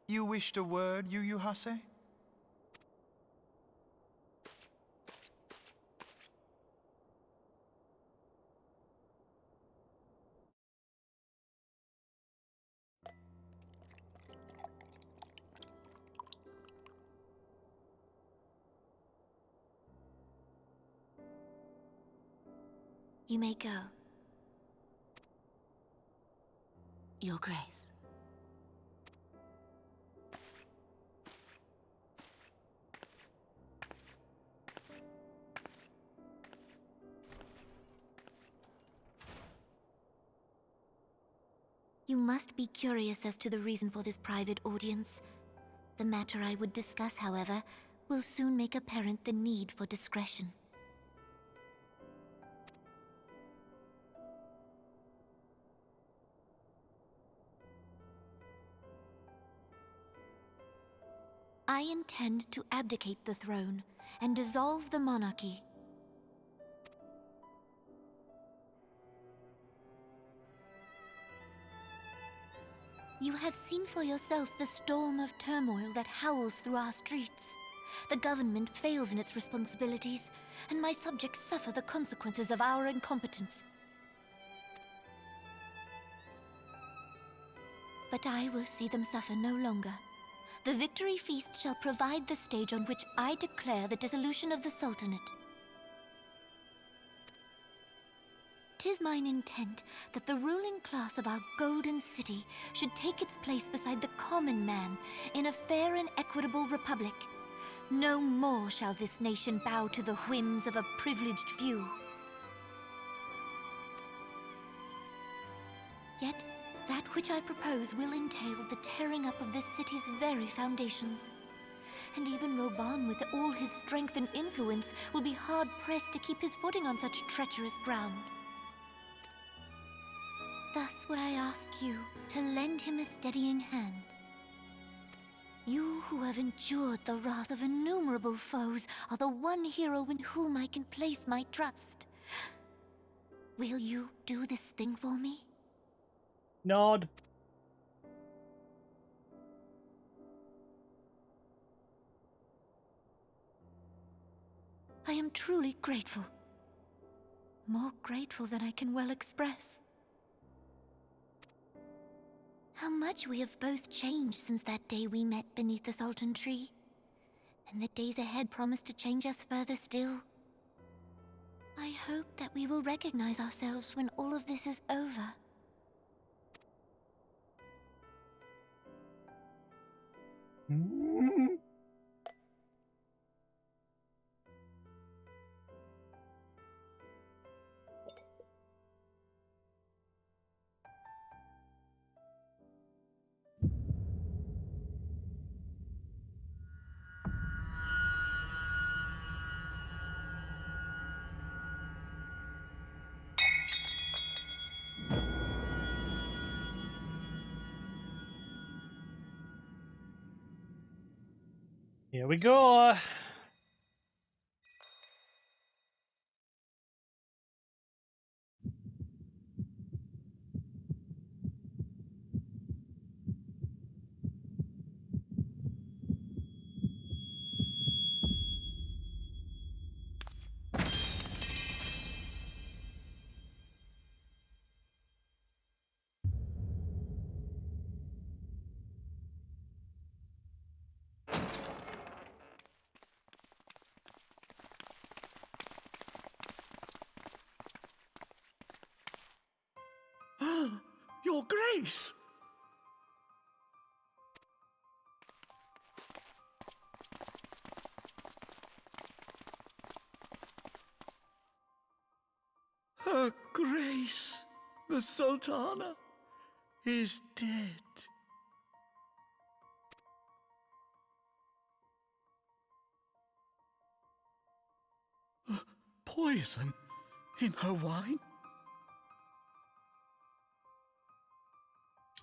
You wished a word, Yu Hase? You may go. Your Grace. You must be curious as to the reason for this private audience. The matter I would discuss, however, will soon make apparent the need for discretion. I intend to abdicate the throne and dissolve the monarchy. You have seen for yourself the storm of turmoil that howls through our streets. The government fails in its responsibilities, and my subjects suffer the consequences of our incompetence. But I will see them suffer no longer. The victory feast shall provide the stage on which I declare the dissolution of the Sultanate. 'Tis mine intent that the ruling class of our golden city should take its place beside the common man in a fair and equitable republic. No more shall this nation bow to the whims of a privileged few. Yet, that which I propose will entail the tearing up of this city's very foundations. And even Roban, with all his strength and influence, will be hard-pressed to keep his footing on such treacherous ground. Thus would I ask you to lend him a steadying hand. You who have endured the wrath of innumerable foes are the one hero in whom I can place my trust. Will you do this thing for me? Nod. I am truly grateful. More grateful than I can well express. How much we have both changed since that day we met beneath the Sultan tree. And the days ahead promise to change us further still. I hope that we will recognize ourselves when all of this is over. Here we go. Your Grace! Her Grace, the Sultana, is dead. Poison in her wine?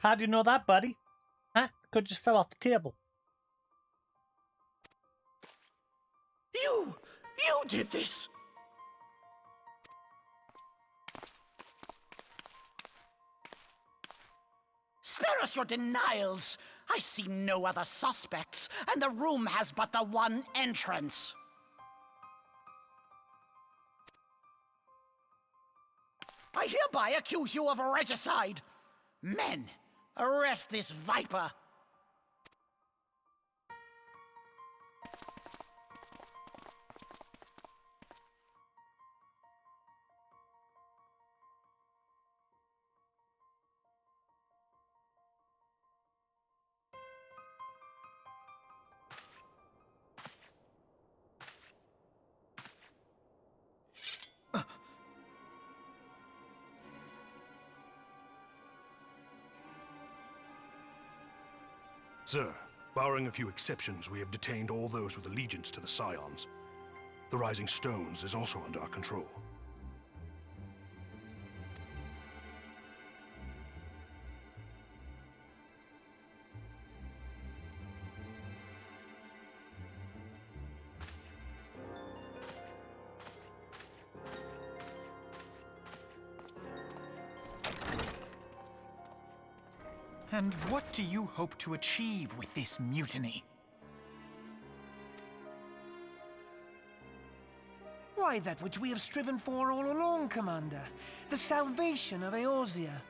How do you know that, buddy? Huh? Could just fell off the table. You did this! Spare us your denials! I see no other suspects, and the room has but the one entrance. I hereby accuse you of regicide. Men, arrest this viper. Sir, barring a few exceptions, we have detained all those with allegiance to the Scions. The Rising Stones is also under our control. And what do you hope to achieve with this mutiny? Why, that which we have striven for all along, Commander. The salvation of Eorzea.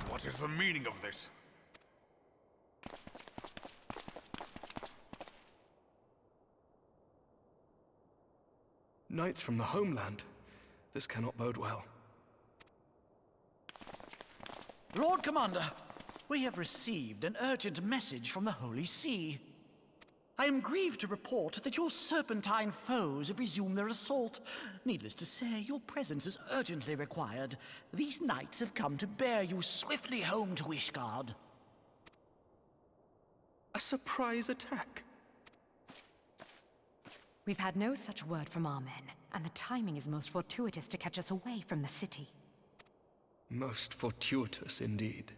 What is the meaning of this? Knights from the homeland. This cannot bode well. Lord Commander, we have received an urgent message from the Holy See. I am grieved to report that your serpentine foes have resumed their assault. Needless to say, your presence is urgently required. These knights have come to bear you swiftly home to Ishgard. A surprise attack? We've had no such word from our men, and the timing is most fortuitous to catch us away from the city. Most fortuitous indeed.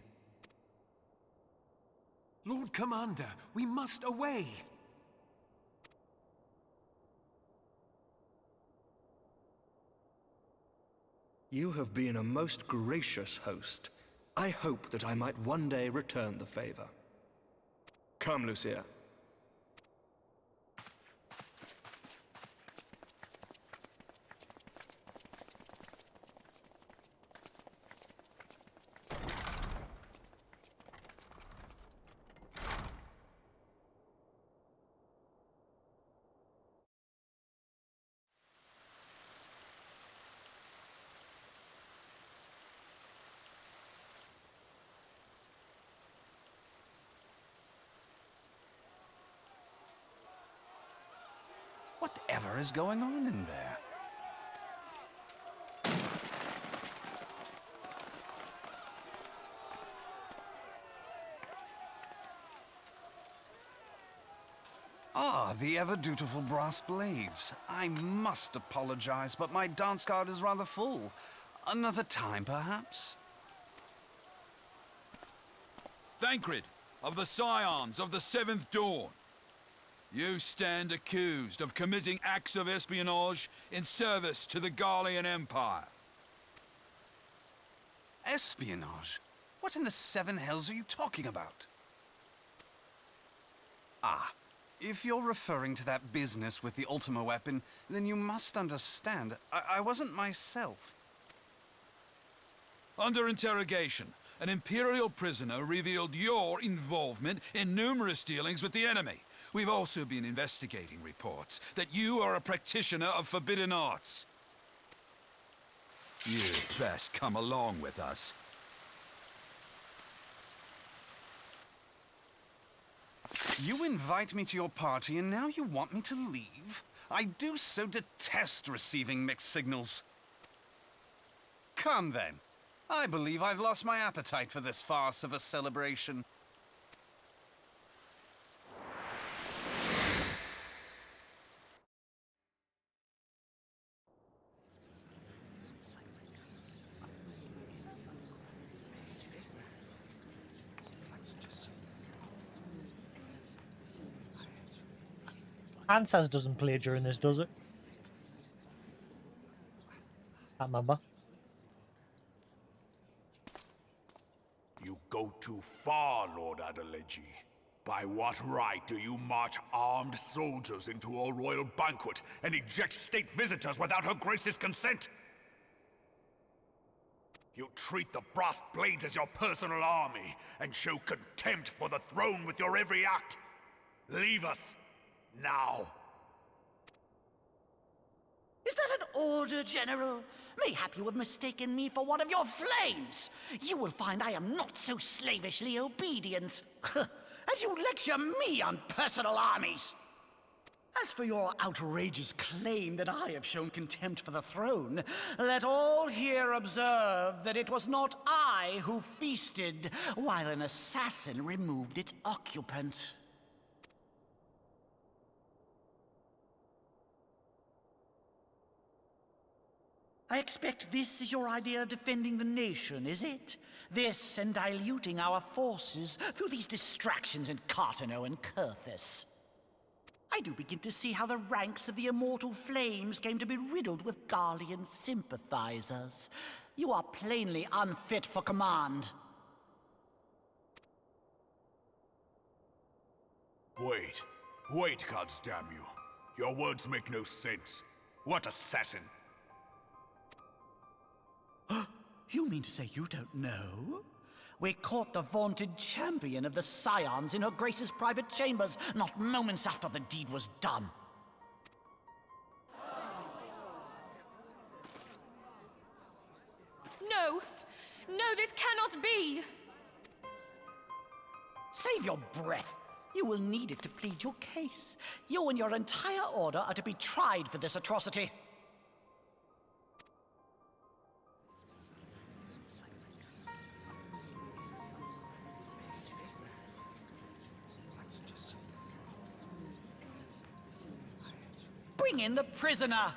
Lord Commander, we must away! You have been a most gracious host. I hope that I might one day return the favor. Come, Lucia. Whatever is going on in there? Ah, the ever-dutiful brass blades. I must apologize, but my dance card is rather full. Another time, perhaps? Thancred, of the Scions of the Seventh Dawn. You stand accused of committing acts of espionage in service to the Garlean Empire. Espionage? What in the seven hells are you talking about? Ah, if you're referring to that business with the Ultima weapon, then you must understand, I wasn't myself. Under interrogation, an Imperial prisoner revealed your involvement in numerous dealings with the enemy. We've also been investigating reports that you are a practitioner of forbidden arts. You'd best come along with us. You invite me to your party and now you want me to leave? I do so detest receiving mixed signals. Come then. I believe I've lost my appetite for this farce of a celebration. Ansaz doesn't play during this, does it? Can't remember. You go too far, Lord Adeleji. By what right do you march armed soldiers into a royal banquet and eject state visitors without her grace's consent? You treat the brass blades as your personal army and show contempt for the throne with your every act. Leave us. Now. Is that an order, General? Mayhap you have mistaken me for one of your flames. You will find I am not so slavishly obedient. As you lecture me on personal armies. As for your outrageous claim that I have shown contempt for the throne, let all here observe that it was not I who feasted while an assassin removed its occupant. I expect this is your idea of defending the nation, is it? This and diluting our forces through these distractions in Cartano and Kurthus. I do begin to see how the ranks of the Immortal Flames came to be riddled with Garlean sympathizers. You are plainly unfit for command. Wait, goddamn you. Your words make no sense. What assassin? You mean to say you don't know? We caught the vaunted champion of the Scions in her Grace's private chambers, not moments after the deed was done. No! No, this cannot be! Save your breath. You will need it to plead your case. You and your entire order are to be tried for this atrocity. Bring in the prisoner!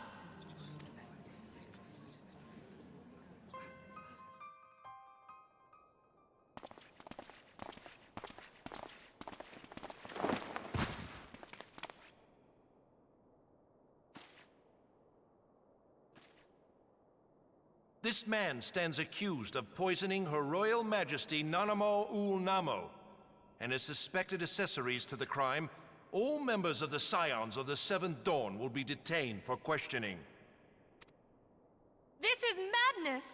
This man stands accused of poisoning Her Royal Majesty Nanamo Ul Namo, and as suspected accessories to the crime, all members of the Scions of the Seventh Dawn will be detained for questioning. This is madness!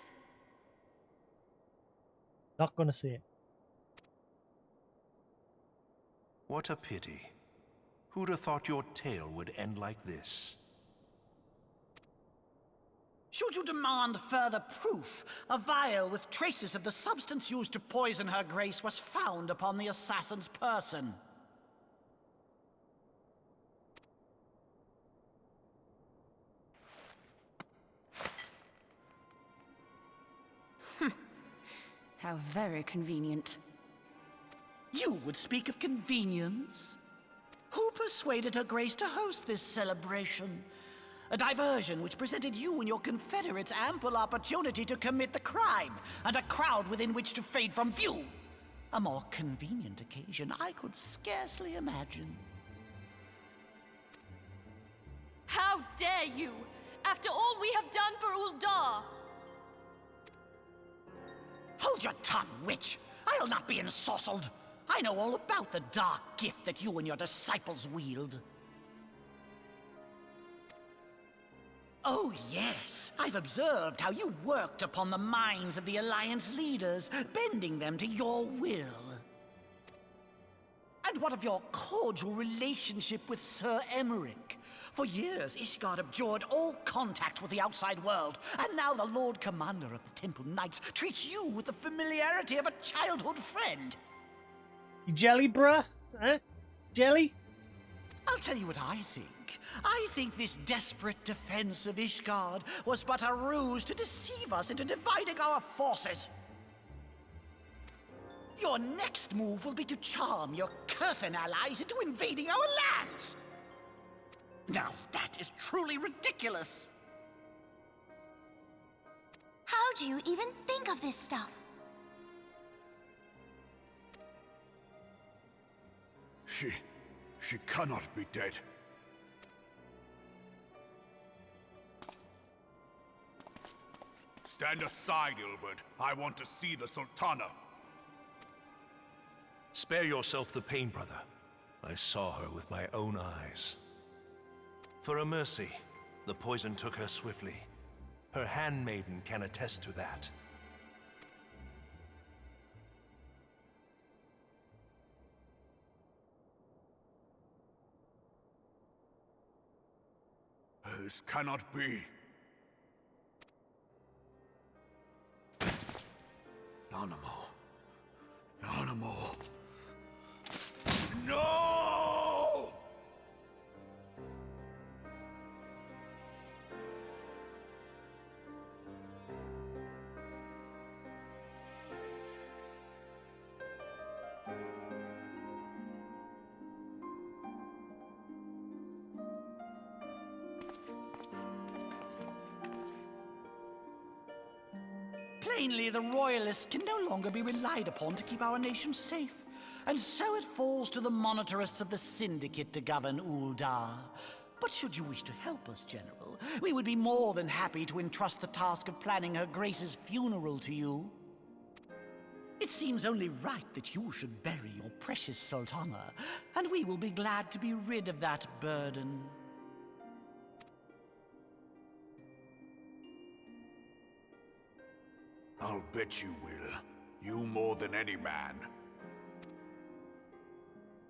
Not gonna see it. What a pity. Who'd have thought your tale would end like this? Should you demand further proof, a vial with traces of the substance used to poison Her Grace was found upon the assassin's person. How very convenient. You would speak of convenience? Who persuaded Her Grace to host this celebration? A diversion which presented you and your confederates ample opportunity to commit the crime, and a crowd within which to fade from view. A more convenient occasion I could scarcely imagine. How dare you! After all we have done for Uldar! Hold your tongue, witch! I'll not be ensorcelled! I know all about the dark gift that you and your disciples wield. Oh, yes. I've observed how you worked upon the minds of the Alliance leaders, bending them to your will. And what of your cordial relationship with Sir Emmerich? For years, Ishgard abjured all contact with the outside world, and now the Lord Commander of the Temple Knights treats you with the familiarity of a childhood friend. You jelly, bruh? Huh? Jelly? I'll tell you what I think. I think this desperate defense of Ishgard was but a ruse to deceive us into dividing our forces. Your next move will be to charm your Kurthan allies into invading our lands. Now that is truly ridiculous. How do you even think of this stuff? She cannot be dead. Stand aside, Ilbert. I want to see the Sultana. Spare yourself the pain, brother. I saw her with my own eyes. For a mercy, the poison took her swiftly. Her handmaiden can attest to that. This cannot be. Nanamo. Nanamo. No! Plainly, the Royalists can no longer be relied upon to keep our nation safe. And so it falls to the monitorists of the Syndicate to govern Uldar. But should you wish to help us, General, we would be more than happy to entrust the task of planning Her Grace's funeral to you. It seems only right that you should bury your precious Sultana, and we will be glad to be rid of that burden. I'll bet you will. You more than any man.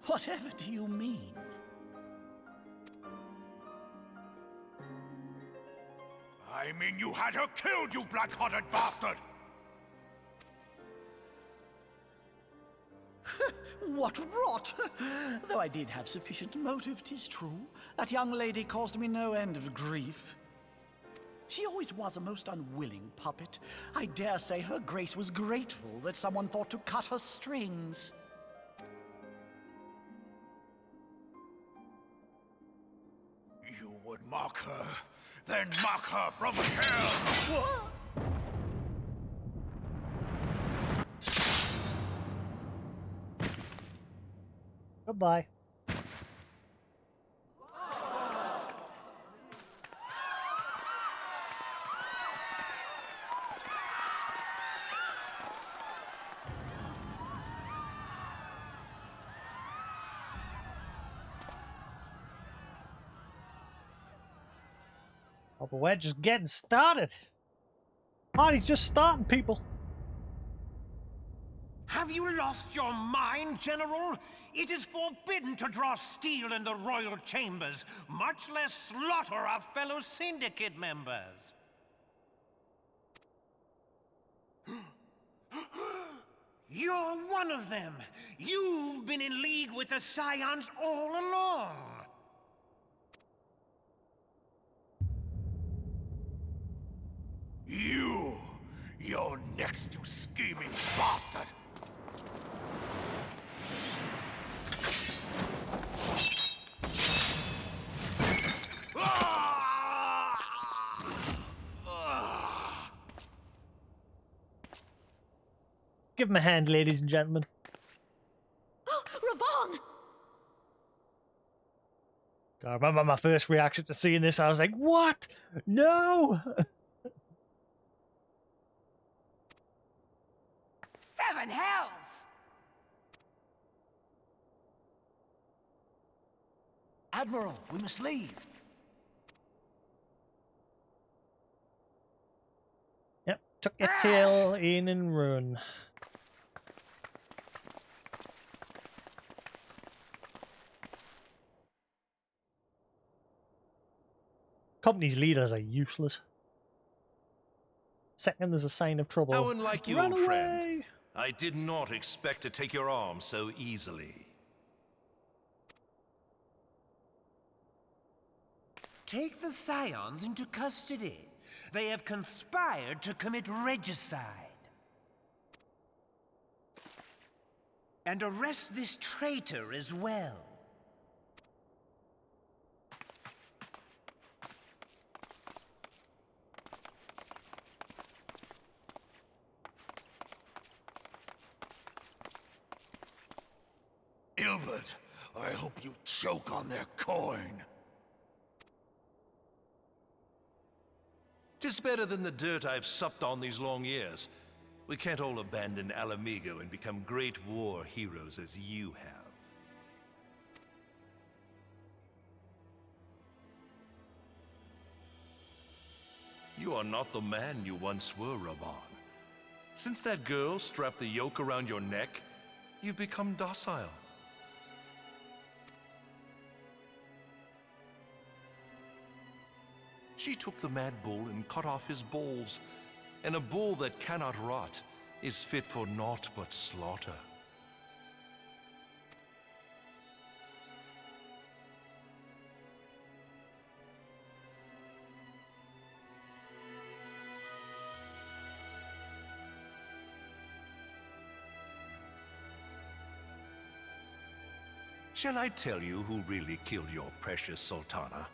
Whatever do you mean? I mean you had her killed, you black-hearted bastard! What rot! Though I did have sufficient motive, 'tis true. That young lady caused me no end of grief. She always was a most unwilling puppet. I dare say her grace was grateful that someone thought to cut her strings. You would mock her, then mock her from hell! Goodbye. Oh, but we're just getting started. Party's just starting, people. Have you lost your mind, General? It is forbidden to draw steel in the royal chambers, much less slaughter our fellow syndicate members. You're one of them. You've been in league with the Scions all along. You're next, you scheming bastard! Give him a hand, ladies and gentlemen. Oh, Raban! I remember my first reaction to seeing this. I was like, what? No! 7 hells! Admiral, we must leave. Yep, tuck your tail in and run. Company's leaders are useless. Second there's a sign of trouble, How unlike you, run old away! friend. I did not expect to take your arm so easily. Take the Scions into custody. They have conspired to commit regicide. And arrest this traitor as well. Ilbert, I hope you choke on their coin. 'Tis better than the dirt I've supped on these long years. We can't all abandon Alamigo and become great war heroes as you have. You are not the man you once were, Raban. Since that girl strapped the yoke around your neck, you've become docile. She took the mad bull and cut off his balls, and a bull that cannot rot is fit for naught but slaughter. Shall I tell you who really killed your precious Sultana?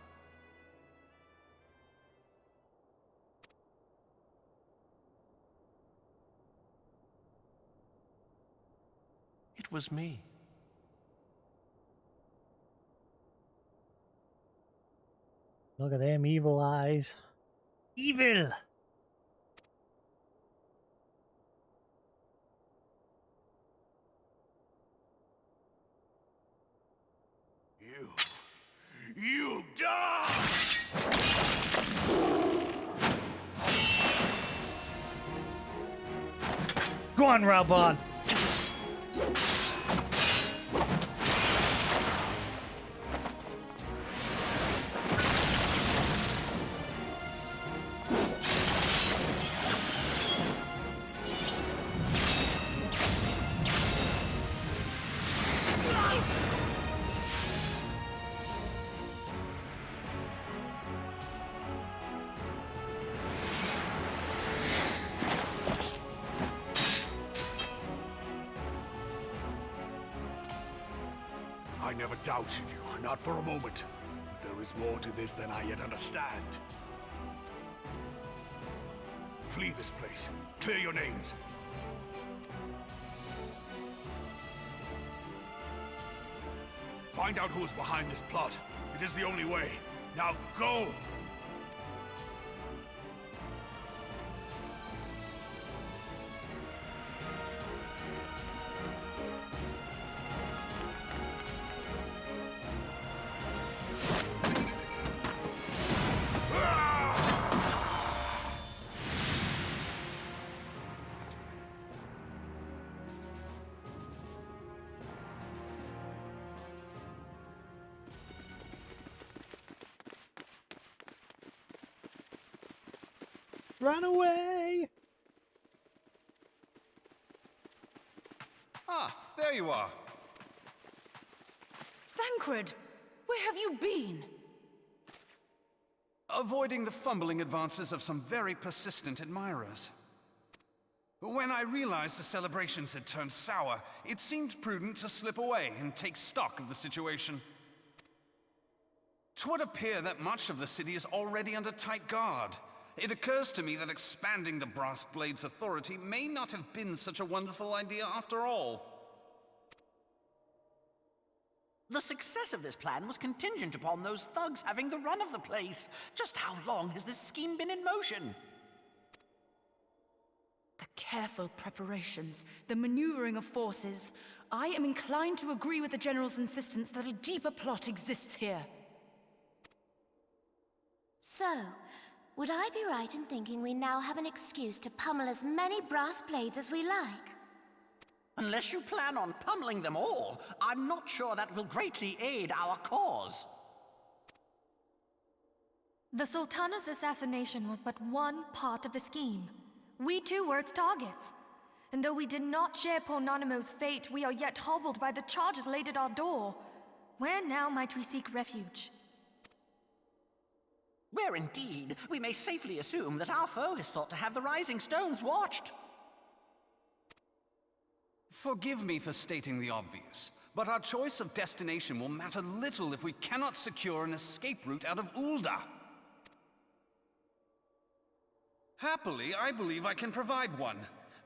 It was me. Look at them evil eyes. Evil! You die! Go on, Raban! I never doubted you, not for a moment. But there is more to this than I yet understand. Flee this place. Clear your names. Find out who is behind this plot. It is the only way. Now go! Run away! Ah, there you are. Thancred! Where have you been? Avoiding the fumbling advances of some very persistent admirers. When I realized the celebrations had turned sour, it seemed prudent to slip away and take stock of the situation. 'Twould appear that much of the city is already under tight guard. It occurs to me that expanding the Brass Blade's authority may not have been such a wonderful idea after all. The success of this plan was contingent upon those thugs having the run of the place. Just how long has this scheme been in motion? The careful preparations, the maneuvering of forces. I am inclined to agree with the General's insistence that a deeper plot exists here. So, would I be right in thinking we now have an excuse to pummel as many brass blades as we like? Unless you plan on pummeling them all, I'm not sure that will greatly aid our cause. The Sultana's assassination was but one part of the scheme. We too were its targets. And though we did not share poor Nanamo's fate, we are yet hobbled by the charges laid at our door. Where now might we seek refuge? Where indeed, we may safely assume that our foe is thought to have the Rising Stones watched. Forgive me for stating the obvious, but our choice of destination will matter little if we cannot secure an escape route out of Ul'dah. Happily, I believe I can provide one.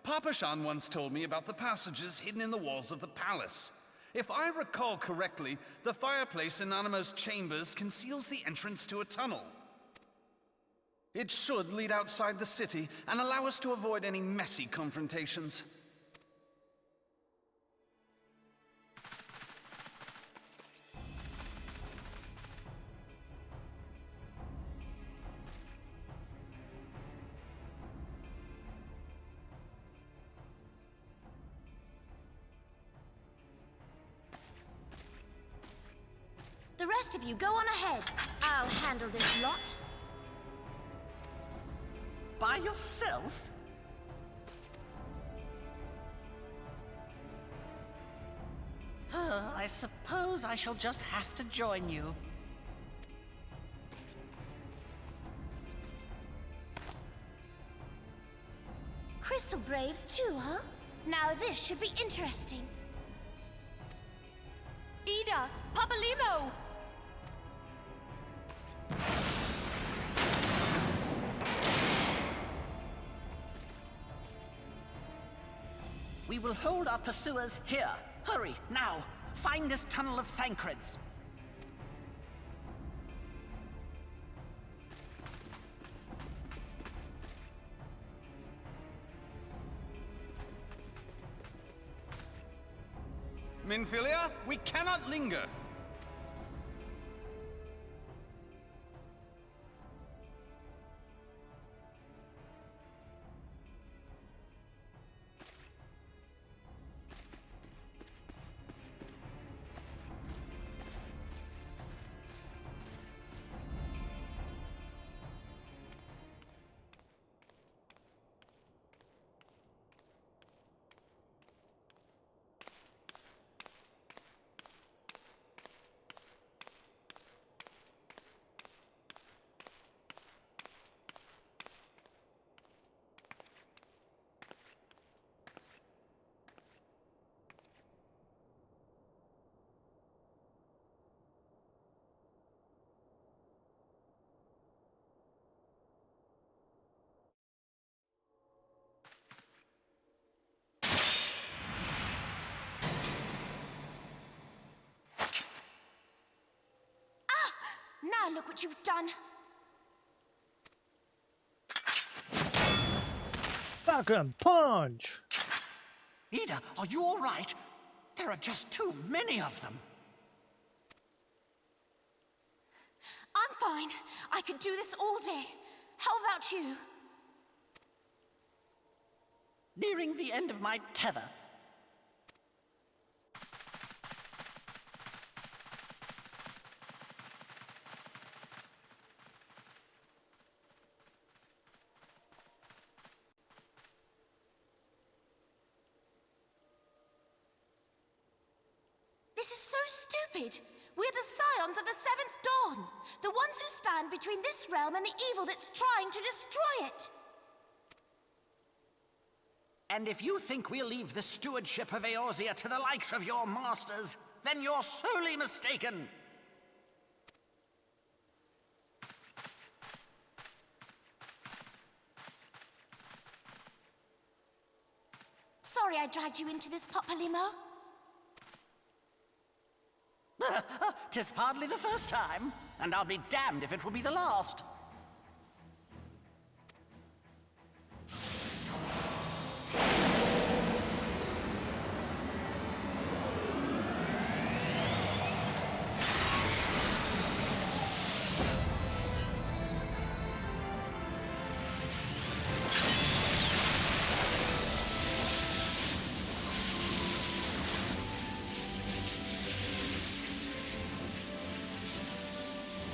Papa Shan once told me about the passages hidden in the walls of the palace. If I recall correctly, the fireplace in Nanamo's chambers conceals the entrance to a tunnel. It should lead outside the city and allow us to avoid any messy confrontations. The rest of you go on ahead. I'll handle this lot. By yourself? I suppose I shall just have to join you. Crystal Braves too, huh? Now this should be interesting. Ida! Papalimo! We will hold our pursuers here. Hurry, now! Find this tunnel of Thancred's. Minfilia, we cannot linger. Now look what you've done. Dragon punch! Ida, are you all right? There are just too many of them. I'm fine. I could do this all day. How about you? Nearing the end of my tether. This is so stupid. We're the scions of the Seventh Dawn. The ones who stand between this realm and the evil that's trying to destroy it. And if you think we'll leave the stewardship of Eorzea to the likes of your masters, then you're sorely mistaken. Sorry I dragged you into this, Popalimo. 'Tis hardly the first time, and I'll be damned if it will be the last.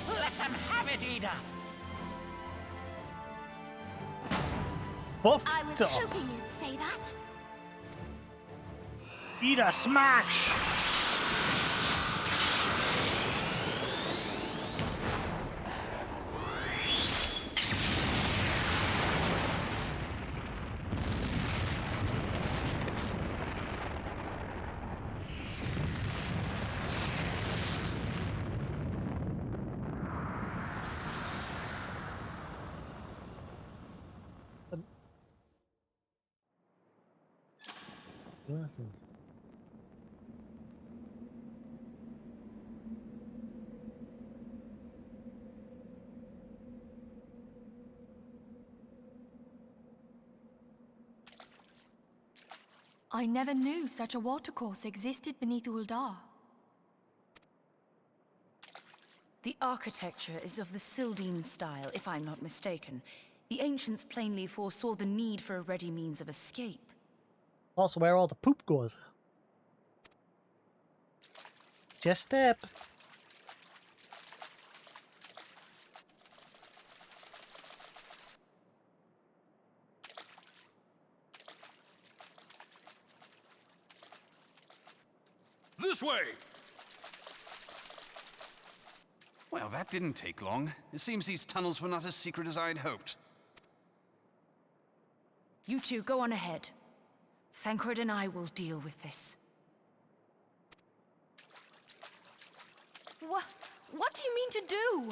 Let them have it, Ida! Buffed I was up. hoping you'd say that. Eat a smash! Glasses. I never knew such a watercourse existed beneath Uldar. The architecture is of the Sildine style, if I'm not mistaken. The ancients plainly foresaw the need for a ready means of escape. Also where all the poop goes. Just step. This way! Well, that didn't take long. It seems these tunnels were not as secret as I'd hoped. You two, go on ahead. Thancred and I will deal with this. What do you mean to do?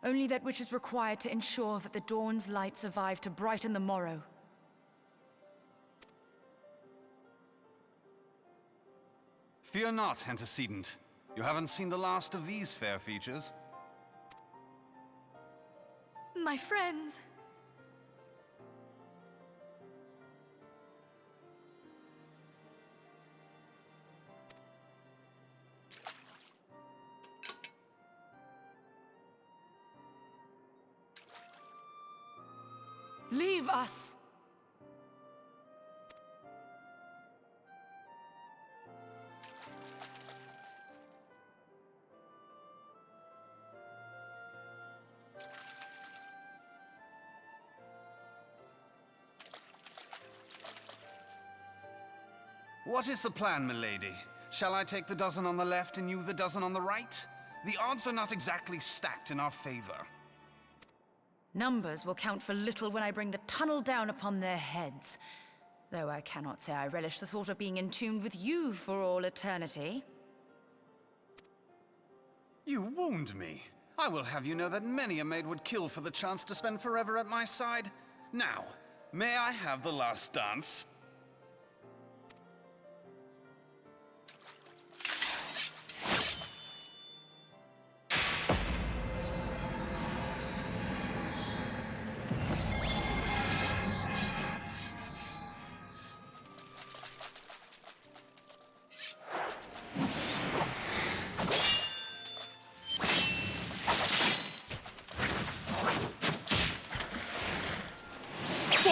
Only that which is required to ensure that the dawn's light survive to brighten the morrow. Fear not, antecedent. You haven't seen the last of these fair features. My friends. Leave us! What is the plan, milady? Shall I take the dozen on the left and you the dozen on the right? The odds are not exactly stacked in our favor. Numbers will count for little when I bring the tunnel down upon their heads. Though I cannot say I relish the thought of being entombed with you for all eternity. You wound me. I will have you know that many a maid would kill for the chance to spend forever at my side. Now, may I have the last dance?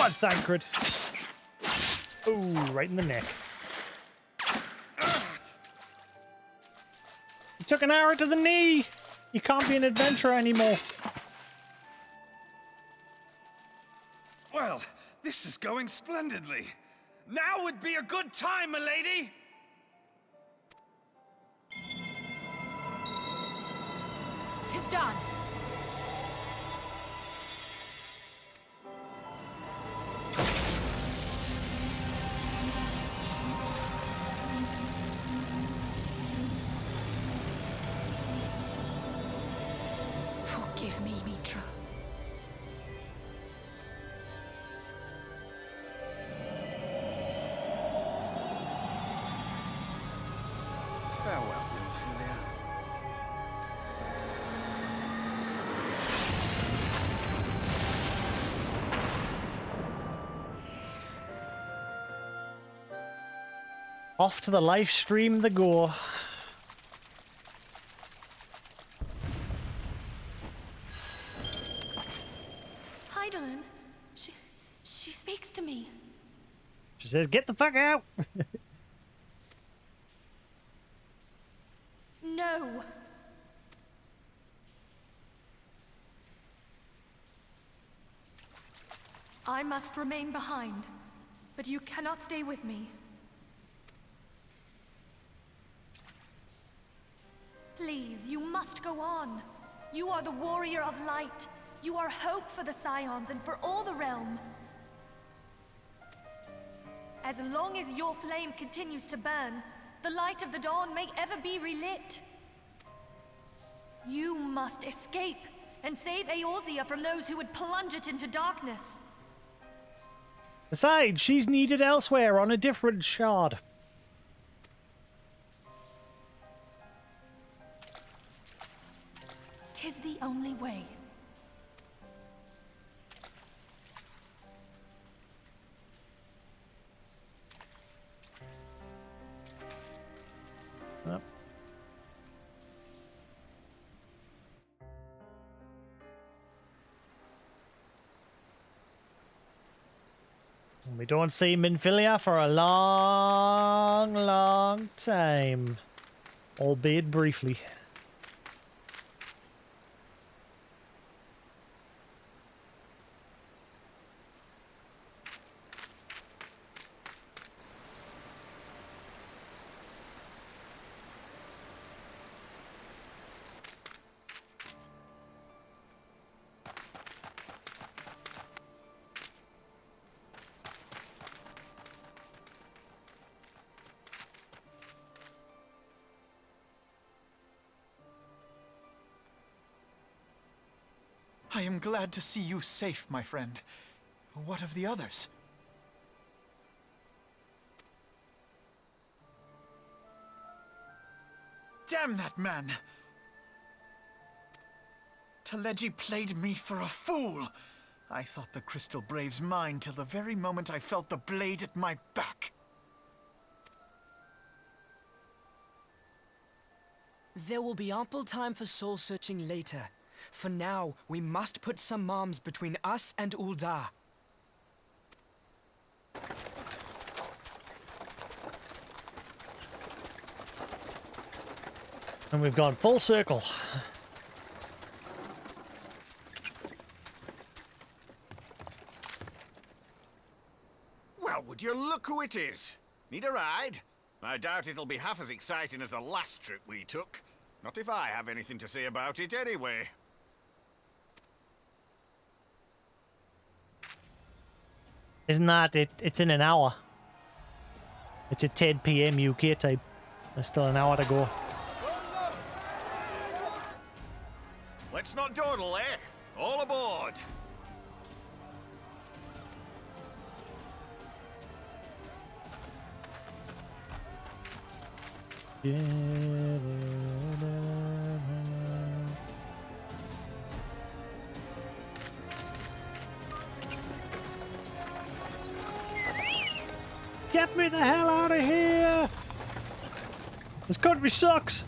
What, Thancred? Ooh, right in the neck. You took an arrow to the knee! You can't be an adventurer anymore. Well, this is going splendidly. Now would be a good time, milady! Tis done. Forgive me, Mitra. Farewell, Ophelia. Off to the live stream they go. Heidelin, she speaks to me. She says, get the fuck out! No. I must remain behind, but you cannot stay with me. Please, you must go on. You are the warrior of light. You are hope for the Scions and for all the realm. As long as your flame continues to burn, the light of the dawn may ever be relit. You must escape and save Eorzea from those who would plunge it into darkness. Besides, she's needed elsewhere on a different shard. Tis the only way. Yep. We don't see Minfilia for a long, long time. Albeit briefly. I am glad to see you safe, my friend. What of the others? Damn that man! Teleji played me for a fool! I thought the Crystal Brave's mine till the very moment I felt the blade at my back. There will be ample time for soul-searching later. For now, we must put some arms between us and Ul'dah. And we've gone full circle. Well, would you look who it is? Need a ride? I doubt it'll be half as exciting as the last trip we took. Not if I have anything to say about it anyway. Isn't that it? It's in an hour. It's at 10 PM UK time. There's still an hour to go. Let's not dawdle, eh? All aboard! Get me the hell out of here! This country sucks!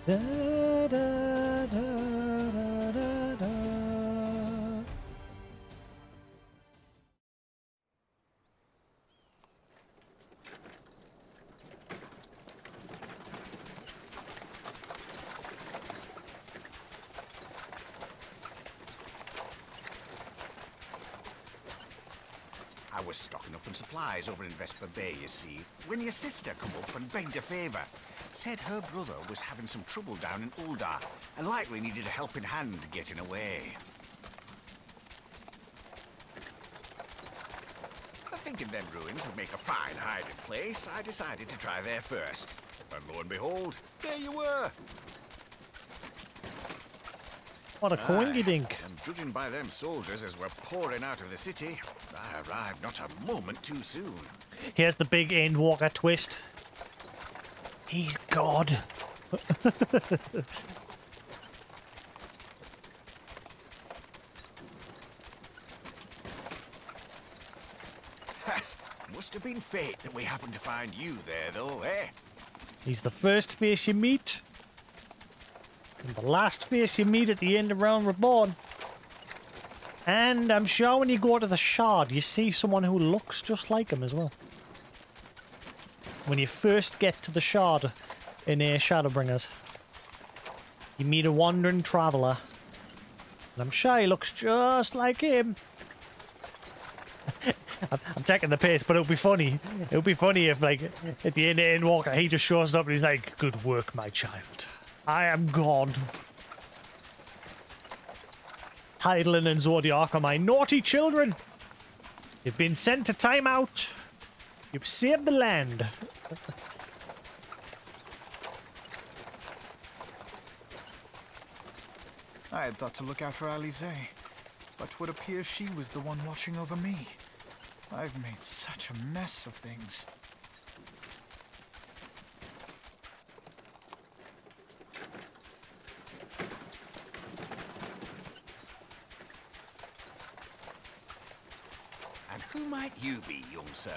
Da, da, da, da, da, da. I was stocking up on supplies over in Vesper Bay, you see, when your sister come up and begged a favour. Said her brother was having some trouble down in Uldar, and likely needed a helping hand getting away. Thinking them ruins would make a fine hiding place, I decided to try there first. And lo and behold, there you were! What a coinky-dink. And judging by them soldiers as were pouring out of the city, I arrived not a moment too soon. Here's the big Endwalker twist. He's God. Must have been fate that we happened to find you there, though, eh? He's the first face you meet. And the last face you meet at the end of Realm Reborn. And I'm sure when you go to the Shard, you see someone who looks just like him as well. When you first get to the Shard in Shadowbringers, you meet a wandering traveller. And I'm sure he looks just like him. I'm taking the piss, but it'll be funny. It'll be funny if, like, at the end of Endwalker, he just shows up and he's like, "Good work, my child. I am God. Hydaelyn and Zodiac are my naughty children. You've been sent to time out. You've saved the land." I had thought to look out for Alize, but it would appear she was the one watching over me. I've made such a mess of things. And who might you be, young sir?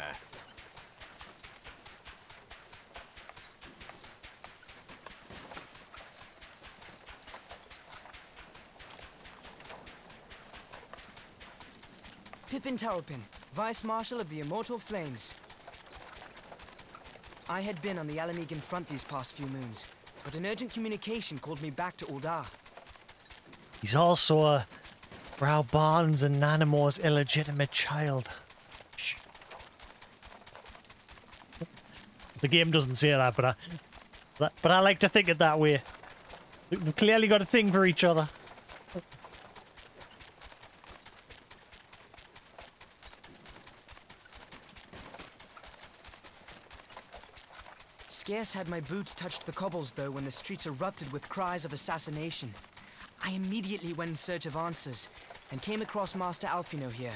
Pippin Taropin, Vice Marshal of the Immortal Flames. I had been on the Alamegan front these past few moons, but an urgent communication called me back to Uldar. He's also a Rao Barnes and Nanamor's illegitimate child. The game doesn't say that, but I like to think it that way. They've clearly got a thing for each other. Scarce had my boots touched the cobbles, though, when the streets erupted with cries of assassination. I immediately went in search of answers, and came across Master Alfino here.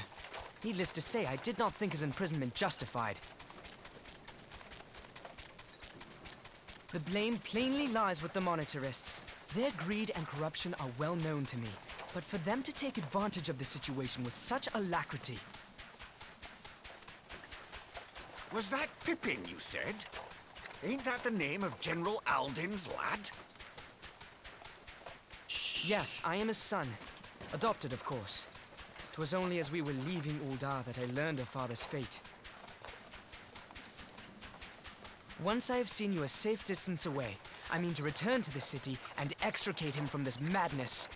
Needless to say, I did not think his imprisonment justified. The blame plainly lies with the Monitarists. Their greed and corruption are well known to me, but for them to take advantage of the situation with such alacrity... Was that Pippin, you said? Ain't that the name of General Alden's lad? Yes, I am his son. Adopted, of course. 'Twas only as we were leaving Uldar that I learned of father's fate. Once I have seen you a safe distance away, I mean to return to the city and extricate him from this madness.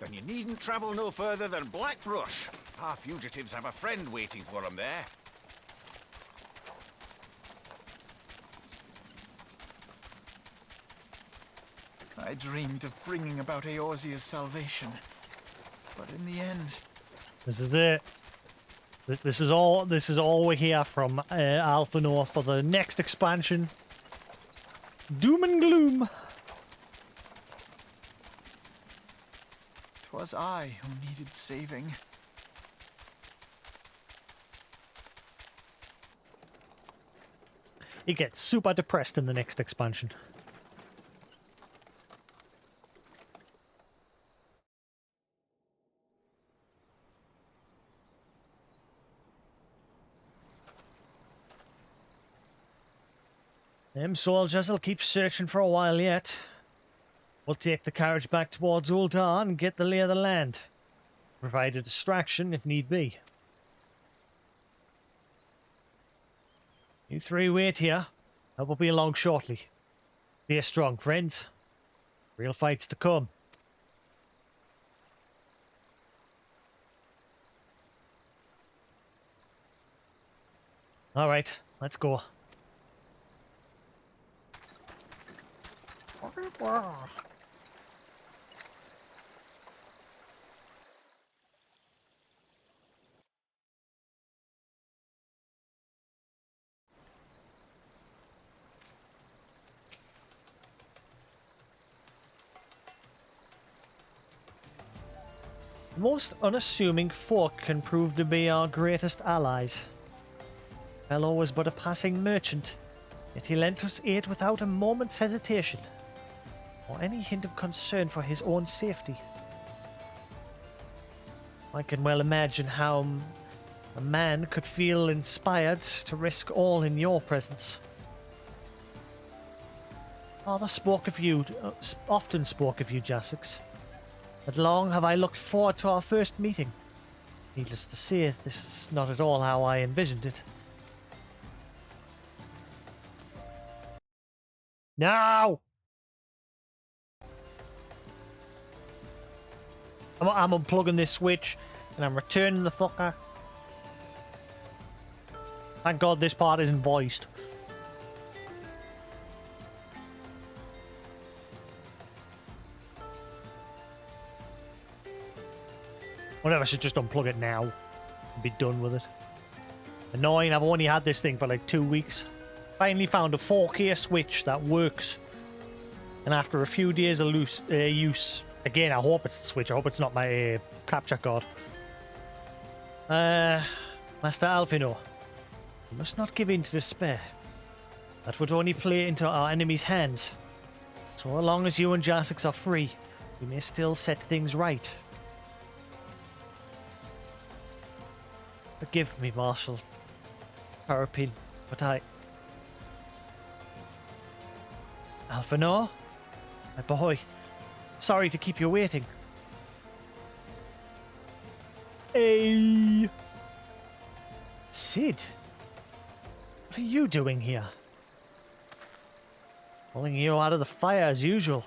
Then you needn't travel no further than Blackbrush. Our fugitives have a friend waiting for them there. I dreamed of bringing about Eorzea's salvation, but in the end... This is it. This is all we hear from Alphanor for the next expansion. Doom and gloom. 'Twas I who needed saving. He gets super depressed in the next expansion. Them soldiers will keep searching for a while yet. We'll take the carriage back towards Uldar and get the lay of the land. Provide a distraction if need be. You three wait here. I will be along shortly. Stay strong, friends. Real fights to come. Alright, let's go. The most unassuming folk can prove to be our greatest allies. Fellow was but a passing merchant, yet he lent us aid without a moment's hesitation, or any hint of concern for his own safety. I can well imagine how a man could feel inspired to risk all in your presence. Father spoke of you, often spoke of you, Jasix. But long have I looked forward to our first meeting. Needless to say, this is not at all how I envisioned it. No! I'm unplugging this switch and I'm returning the fucker. Thank God this part isn't voiced. Whatever, I should just unplug it now and be done with it. Annoying, I've only had this thing for like 2 weeks. Finally found a 4K switch that works. And after a few days of use, again, I hope it's the switch, I hope it's not my capture card. Master Alphino, you must not give in to despair. That would only play into our enemy's hands. So long as you and Jasix are free, we may still set things right. Forgive me, Marshal Parapin, but Alphonor? My boy, sorry to keep you waiting. Hey! Sid? What are you doing here? Pulling you out of the fire as usual.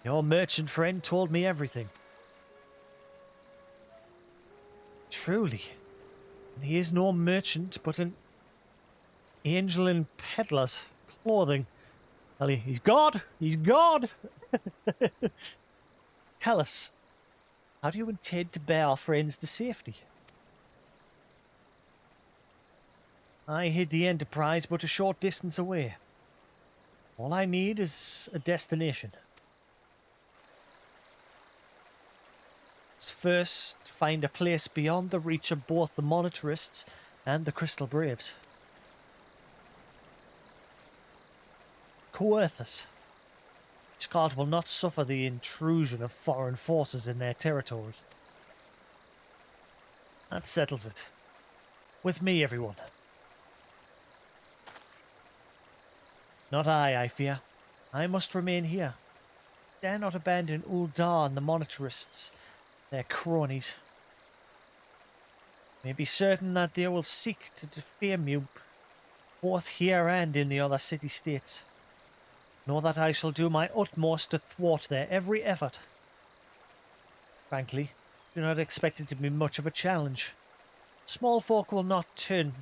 Your merchant friend told me everything. Truly. He is no merchant, but an angel in peddler's clothing. Tell you, he's God! He's God! Tell us, how do you intend to bear our friends to safety? I hid the Enterprise but a short distance away. All I need is a destination. First, find a place beyond the reach of both the Monitarists and the Crystal Braves. Coerthus. Ishgard will not suffer the intrusion of foreign forces in their territory. That settles it. With me, everyone. Not I fear. I must remain here. Dare not abandon Uldar and the Monitarists. Their cronies. May be certain that they will seek to defame you, both here and in the other city-states. Know that I shall do my utmost to thwart their every effort. Frankly, do not expect it to be much of a challenge. Small folk will not turn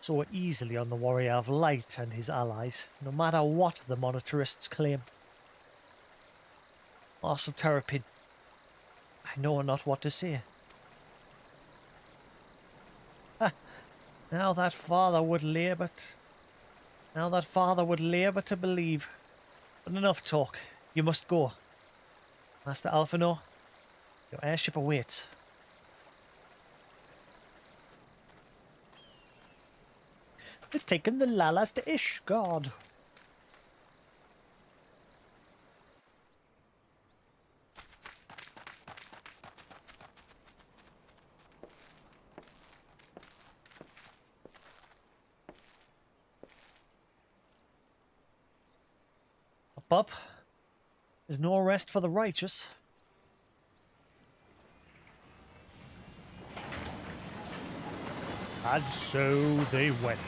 so easily on the Warrior of Light and his allies, no matter what the Monitarists claim. Marshal Terrapin, I know not what to say. Now that father would labour to believe. But enough talk. You must go. Master Alphino, your airship awaits. We're taking the Lalas to Ishgard. up. There's no rest for the righteous. And so they went.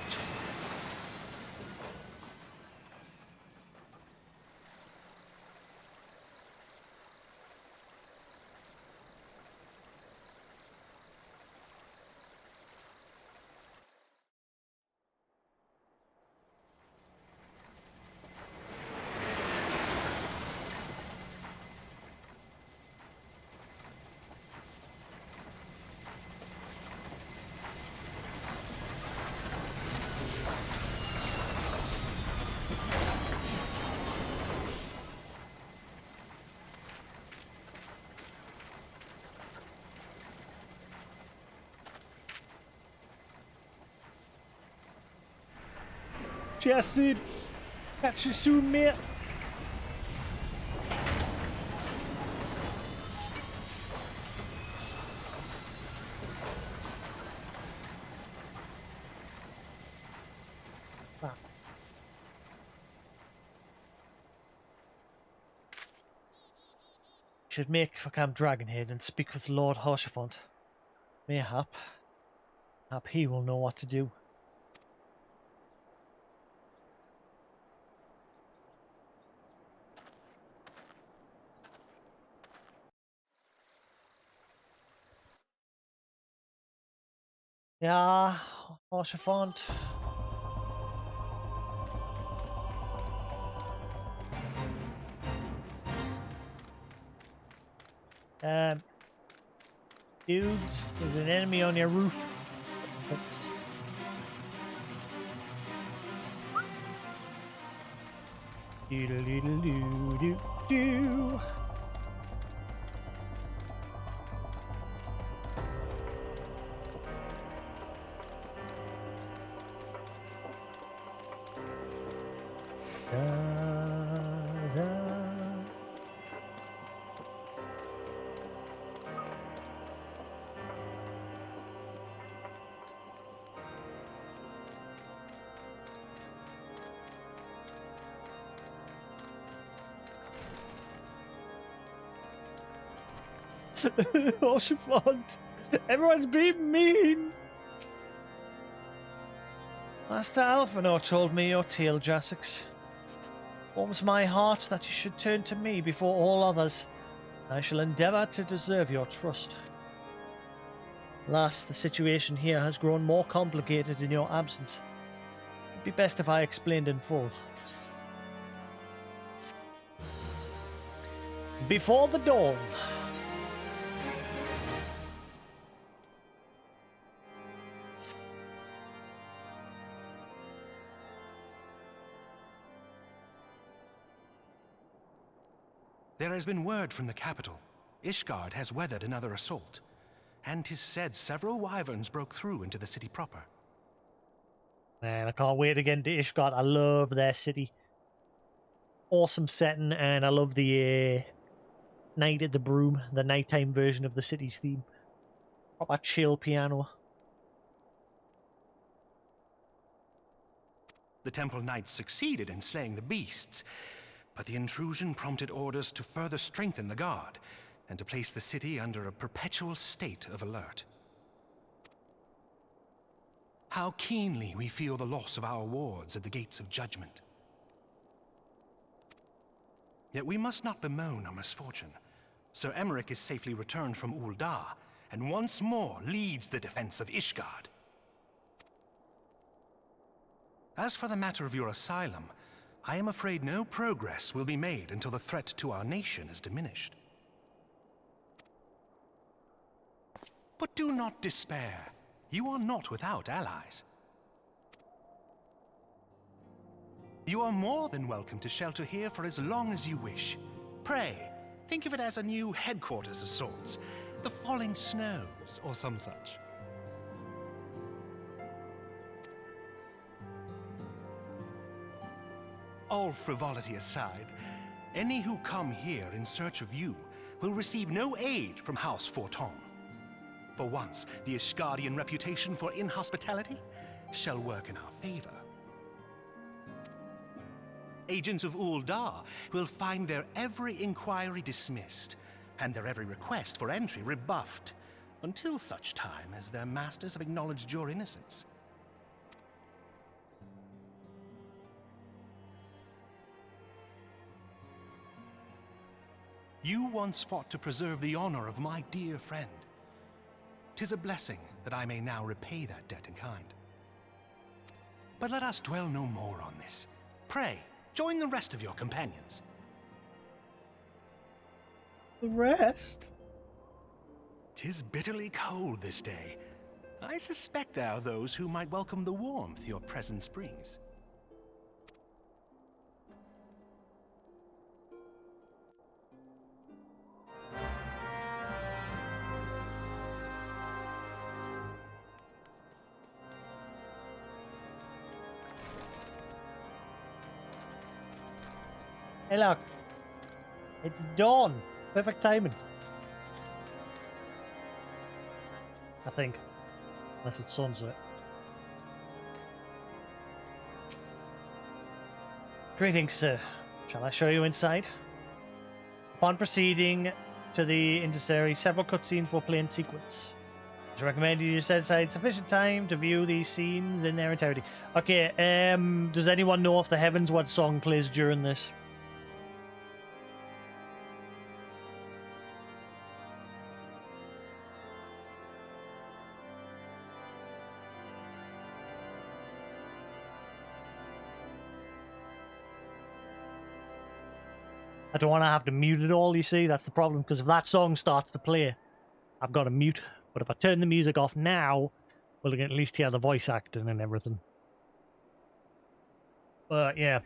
Jesse, catch you soon, mate. Should make for Camp Dragonhead and speak with Lord Hoshafont. Mayhap he will know what to do. Yeah, Hoshafont. Dudes, there's an enemy on your roof. Doodle doodle doo doo doo. Hoshafont, everyone's being mean. Master Alphinaud told me your tale, Jasix. Warms my heart that you should turn to me before all others. I shall endeavour to deserve your trust. Alas, the situation here has grown more complicated in your absence. It'd be best if I explained in full. Before the dawn. There has been word from the capital. Ishgard has weathered another assault, and 'tis said several wyverns broke through into the city proper. Man, I can't wait to get into Ishgard. I love their city. Awesome setting, and I love the Night at the Broom, the nighttime version of the city's theme. Proper chill piano. The Temple Knights succeeded in slaying the beasts, but the intrusion prompted orders to further strengthen the guard and to place the city under a perpetual state of alert. How keenly we feel the loss of our wards at the gates of judgment. Yet we must not bemoan our misfortune. Sir Emmerich is safely returned from Ul'dah, and once more leads the defense of Ishgard. As for the matter of your asylum, I am afraid no progress will be made until the threat to our nation is diminished. But do not despair. You are not without allies. You are more than welcome to shelter here for as long as you wish. Pray, think of it as a new headquarters of sorts. The Falling Snows, or some such. All frivolity aside, any who come here in search of you will receive no aid from House Forton. For once, the Ishgardian reputation for inhospitality shall work in our favor. agents of Uldar will find their every inquiry dismissed, and their every request for entry rebuffed, until such time as their masters have acknowledged your innocence. You once fought to preserve the honor of my dear friend. 'Tis a blessing that I may now repay that debt in kind. But let us dwell no more on this. Pray, join the rest of your companions. The rest? 'Tis bitterly cold this day. I suspect there are those who might welcome the warmth your presence brings. Hey, look. It's dawn. Perfect timing. I think. Unless it's sunset. Greetings, sir. Shall I show you inside? Upon proceeding to the intercessory, several cutscenes will play in sequence. It's recommended you set aside sufficient time to view these scenes in their entirety. Okay, does anyone know if the Heavens Word song plays during this? I don't want to have to mute it all, you see, that's the problem, because if that song starts to play, I've got to mute. But if I turn the music off now, we'll at least hear the voice acting and everything. But yeah.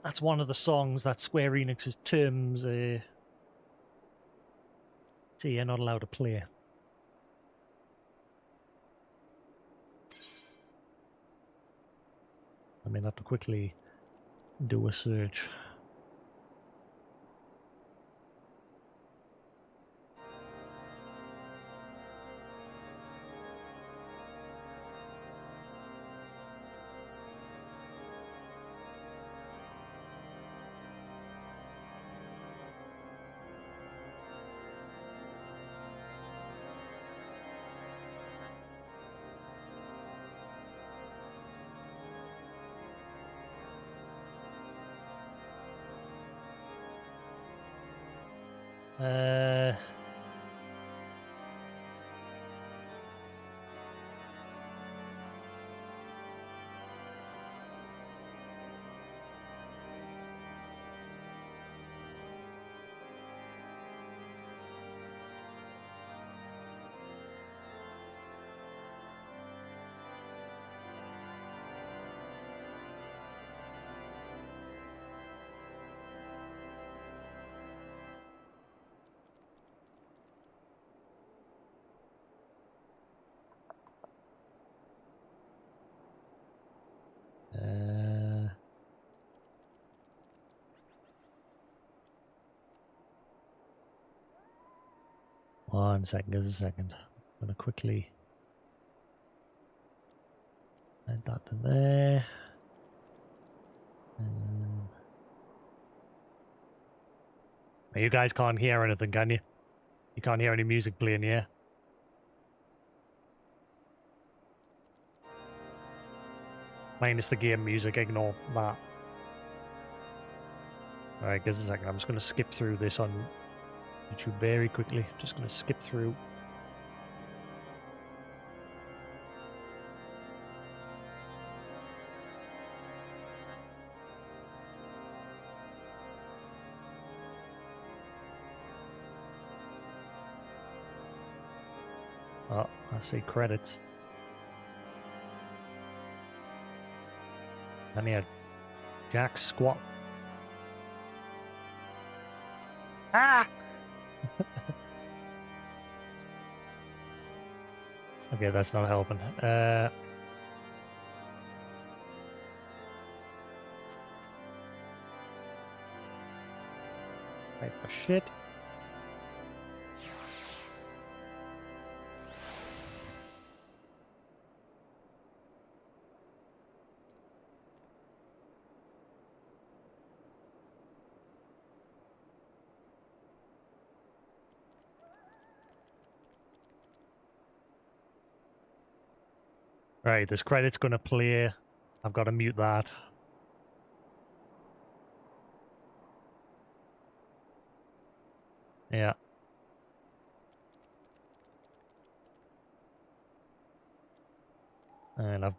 That's one of the songs that Square Enix's terms say you're not allowed to play. I mean, I have to quickly do a search. One second, just a second. I'm going to quickly add that to there. You guys can't hear anything, can you? You can't hear any music playing, yeah? Minus the game music, ignore that. Alright, just a second. I'm just going to skip through this on YouTube very quickly. Just going to skip through. Oh, I see credits. I need a Jack squat. Ah! Okay, that's not helping. Right for shit. Right, this credit's gonna play. I've got to mute that. Yeah. And I've...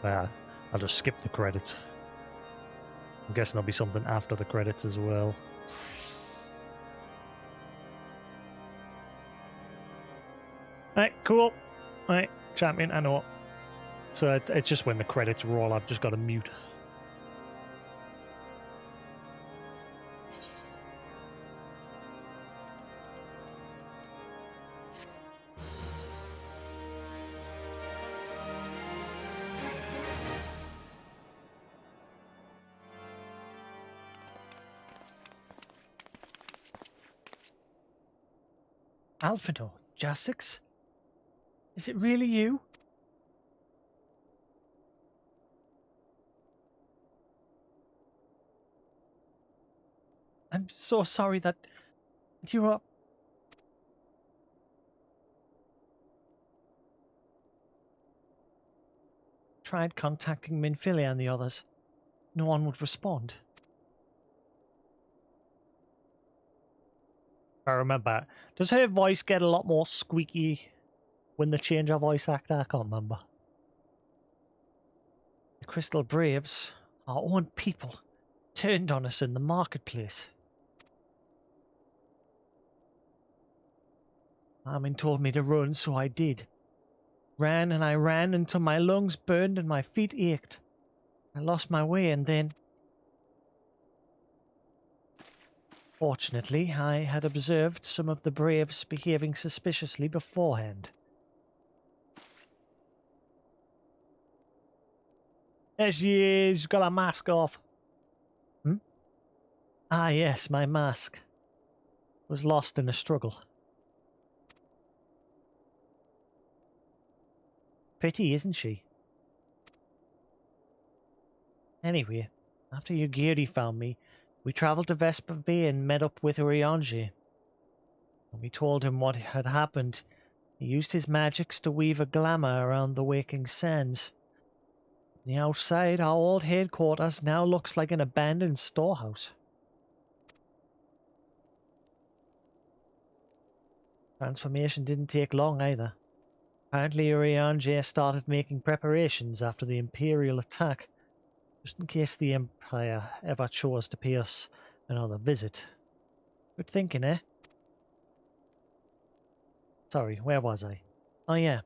I'll just skip the credits. I'm guessing there'll be something after the credits as well. Right, cool. Right, champion, I know. So it's just when the credits roll, I've just got to mute. Alphino, Jasix? Is it really you? I'm so sorry that you are... Tried contacting Minfilia and the others. No one would respond. I remember. Does her voice get a lot more squeaky when they change her voice actor? I can't remember. The Crystal Braves, our own people, turned on us in the marketplace. Armin told me to run, so I did. Ran and I ran until my lungs burned and my feet ached. I lost my way and then... Fortunately, I had observed some of the Braves behaving suspiciously beforehand. There she is, got a mask off. Hmm? Ah yes, my mask. Was lost in a struggle. Pretty, isn't she? Anyway, after Yugiri found me, we travelled to Vesper Bay and met up with Urianger. When we told him what had happened, he used his magics to weave a glamour around the waking sands. On the outside, our old headquarters now looks like an abandoned storehouse. Transformation didn't take long either. Apparently Urianger started making preparations after the Imperial attack, just in case the Empire ever chose to pay us another visit. Good thinking, eh? Sorry, where was I? Oh yeah.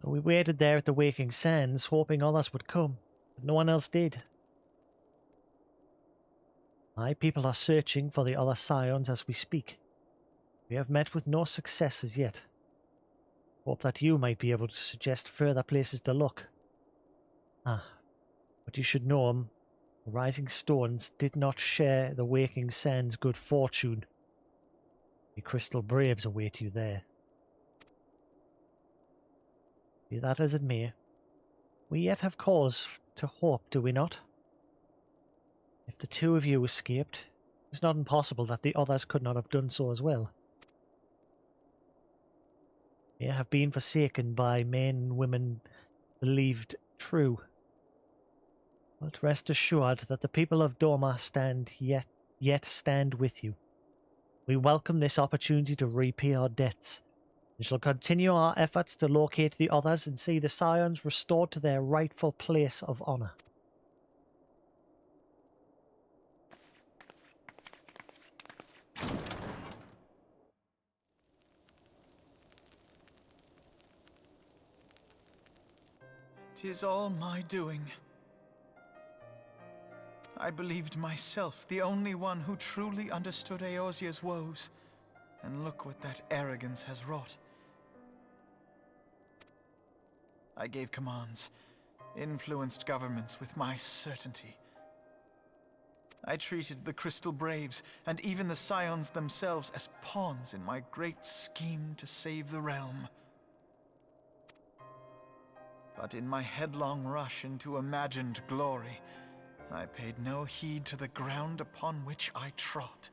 We waited there at the Waking Sands, hoping others would come, but no one else did. My people are searching for the other scions as we speak. We have met with no success as yet. Hope that you might be able to suggest further places to look. Ah, but you should know, the Rising Stones did not share the Waking Sands' good fortune. The Crystal Braves await you there. Be that as it may, we yet have cause to hope, do we not? If the two of you escaped, it's not impossible that the others could not have done so as well. They have been forsaken by men and women believed true. But rest assured that the people of Doma yet stand with you. We welcome this opportunity to repay our debts. We shall continue our efforts to locate the others and see the Scions restored to their rightful place of honor. "'Tis all my doing. I believed myself the only one who truly understood Eosia's woes, and look what that arrogance has wrought. I gave commands, influenced governments with my certainty. I treated the Crystal Braves, and even the Scions themselves, as pawns in my great scheme to save the realm. But in my headlong rush into imagined glory, I paid no heed to the ground upon which I trod.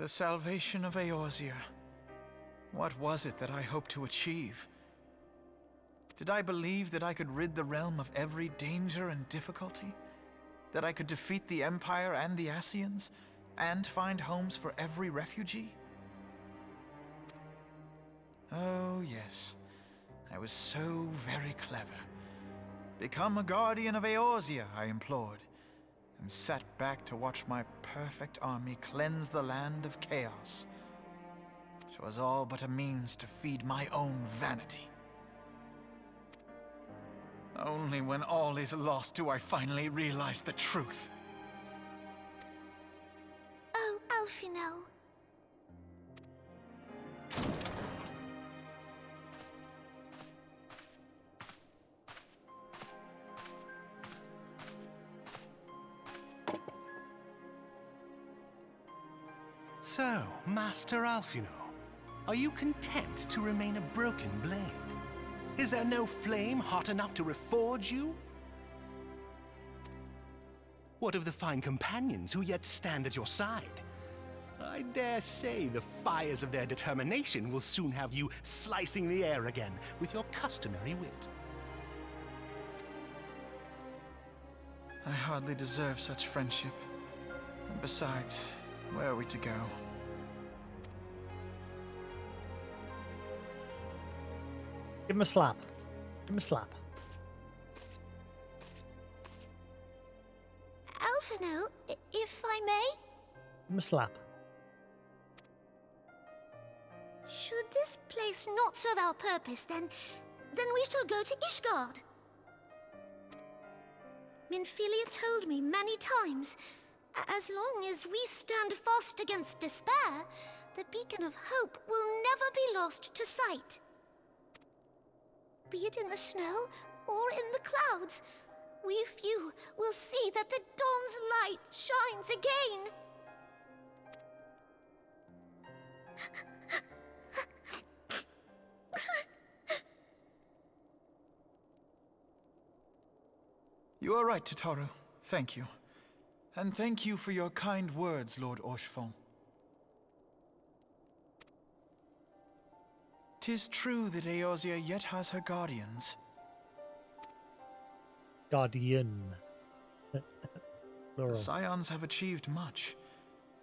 The salvation of Eorzea. What was it that I hoped to achieve? Did I believe that I could rid the realm of every danger and difficulty? That I could defeat the Empire and the Ascians, and find homes for every refugee? Oh, yes. I was so very clever. Become a guardian of Eorzea, I implored, and sat back to watch my perfect army cleanse the land of chaos. 'Twas all but a means to feed my own vanity. Only when all is lost do I finally realize the truth. Oh, Alfino. So, Master Alfino, are you content to remain a broken blade? Is there no flame hot enough to reforge you? What of the fine companions who yet stand at your side? I dare say the fires of their determination will soon have you slicing the air again with your customary wit. I hardly deserve such friendship. And besides, where are we to go? Give him a slap. Give him a slap. Alfino, if I may? Give him a slap. Should this place not serve our purpose, then we shall go to Ishgard. Minfilia told me many times, as long as we stand fast against despair, the beacon of hope will never be lost to sight. Be it in the snow or in the clouds, we few will see that the dawn's light shines again. You are right, Tataru. Thank you. And thank you for your kind words, Lord Orchefon. 'Tis true that Eorzea yet has her guardians. Guardian. The Plural. Scions have achieved much,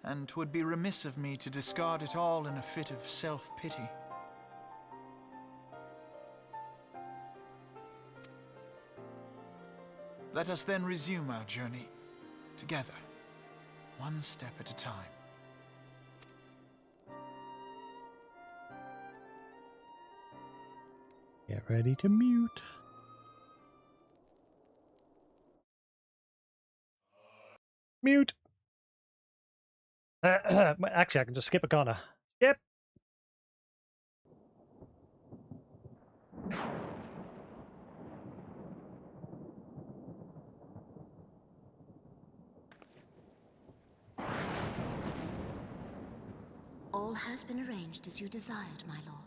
and 'twould be remiss of me to discard it all in a fit of self-pity. Let us then resume our journey, together, one step at a time. Get ready to mute. Mute. Actually, I can just skip a corner. Skip. All has been arranged as you desired, my lord.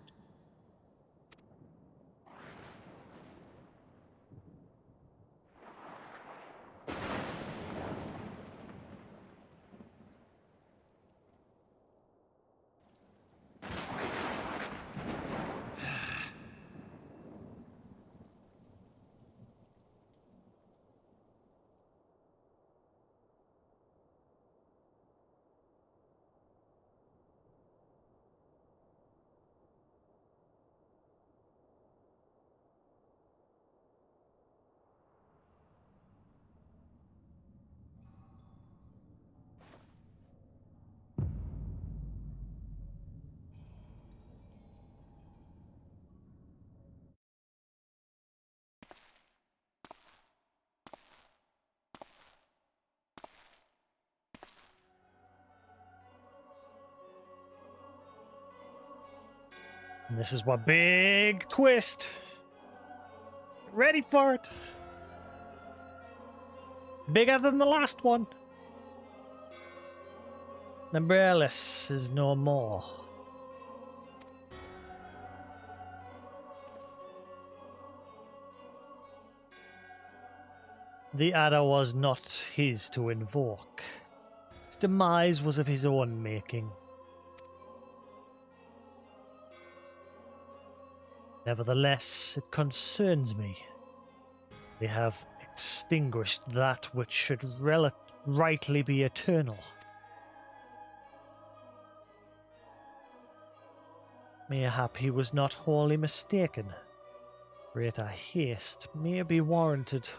And this is what big twist. Ready for it. Bigger than the last one. Umbrellis is no more. The adder was not his to invoke. His demise was of his own making. Nevertheless, it concerns me. They have extinguished that which should rightly be eternal. Mayhap he was not wholly mistaken. Greater haste may be warranted.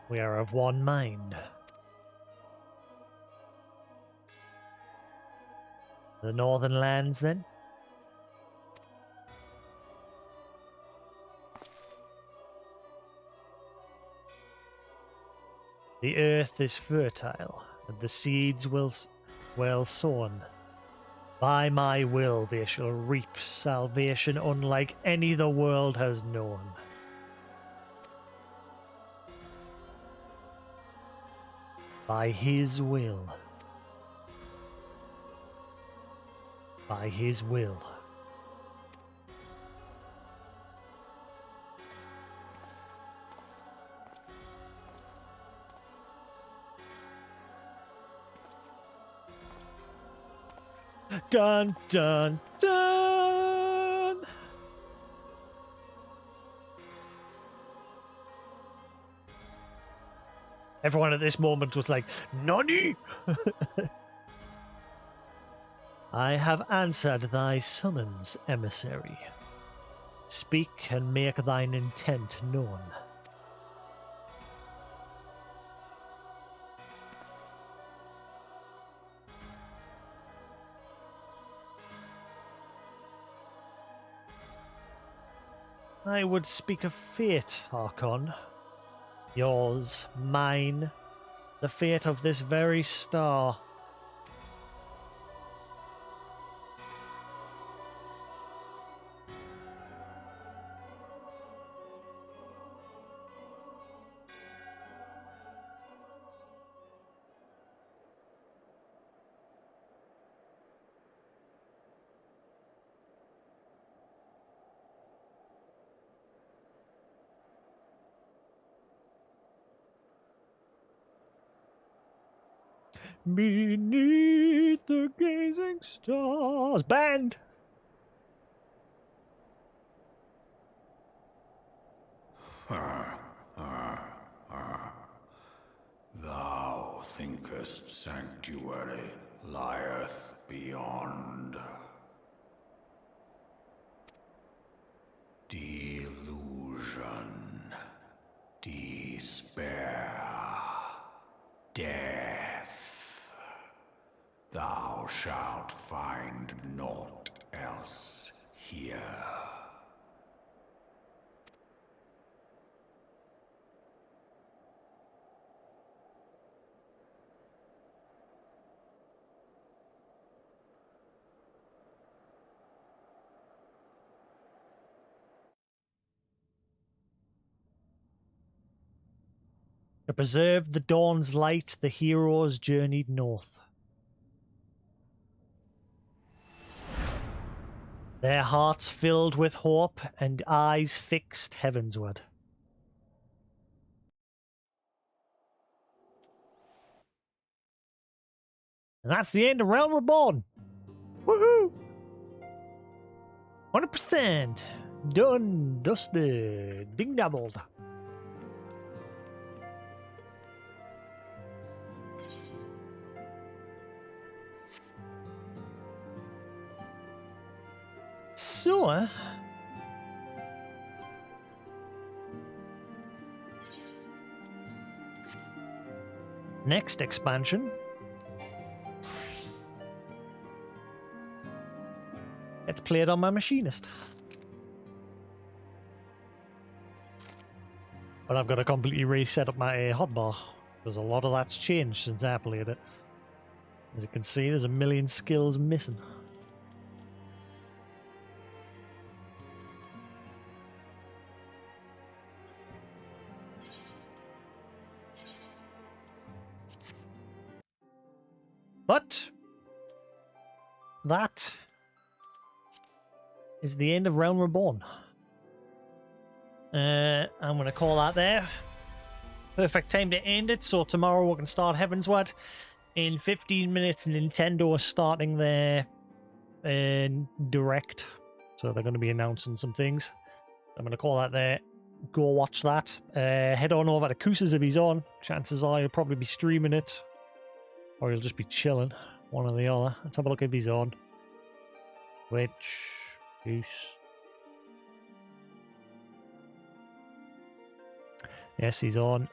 We are of one mind. The northern lands, then? The earth is fertile, and the seeds well sown. By my will they shall reap salvation unlike any the world has known. By his will. By his will. Dun dun dun! Everyone at this moment was like, "Nani?" I have answered thy summons, emissary. Speak and make thine intent known. I would speak of fate, Archon. Yours, mine, the fate of this very star. Beneath the gazing stars. Band! Thou thinkest sanctuary lieth beyond. Delusion, despair, death. Thou shalt find naught else here. To preserve the dawn's light, the heroes journeyed north. Their hearts filled with hope and eyes fixed heavensward. And that's the end of Realm Reborn. Woohoo! 100% done, dusted, ding dabbled. So, next expansion. Let's play it on my machinist. But I've got to completely reset up my hotbar, because a lot of that's changed since I played it. As you can see, there's a million skills missing. But that is the end of Realm Reborn. I'm going to call that there. Perfect time to end it, so tomorrow we can start Heavensward. In 15 minutes, Nintendo is starting their Direct. So they're going to be announcing some things. I'm going to call that there. Go watch that. Head on over to Koos's if he's on. Chances are he'll probably be streaming it. Or he'll just be chilling. One or the other. Let's have a look if he's on. Twitch. Koos. Yes, he's on.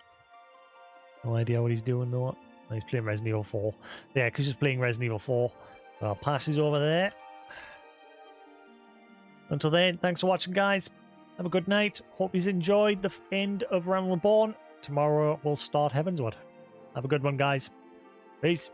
No idea what he's doing though. He's playing Resident Evil 4. Yeah, Koos is playing Resident Evil 4. So I'll pass his over there. Until then, thanks for watching, guys. Have a good night. Hope you've enjoyed the end of Realm Reborn. Tomorrow we'll start Heavensward. Have a good one, guys. Peace.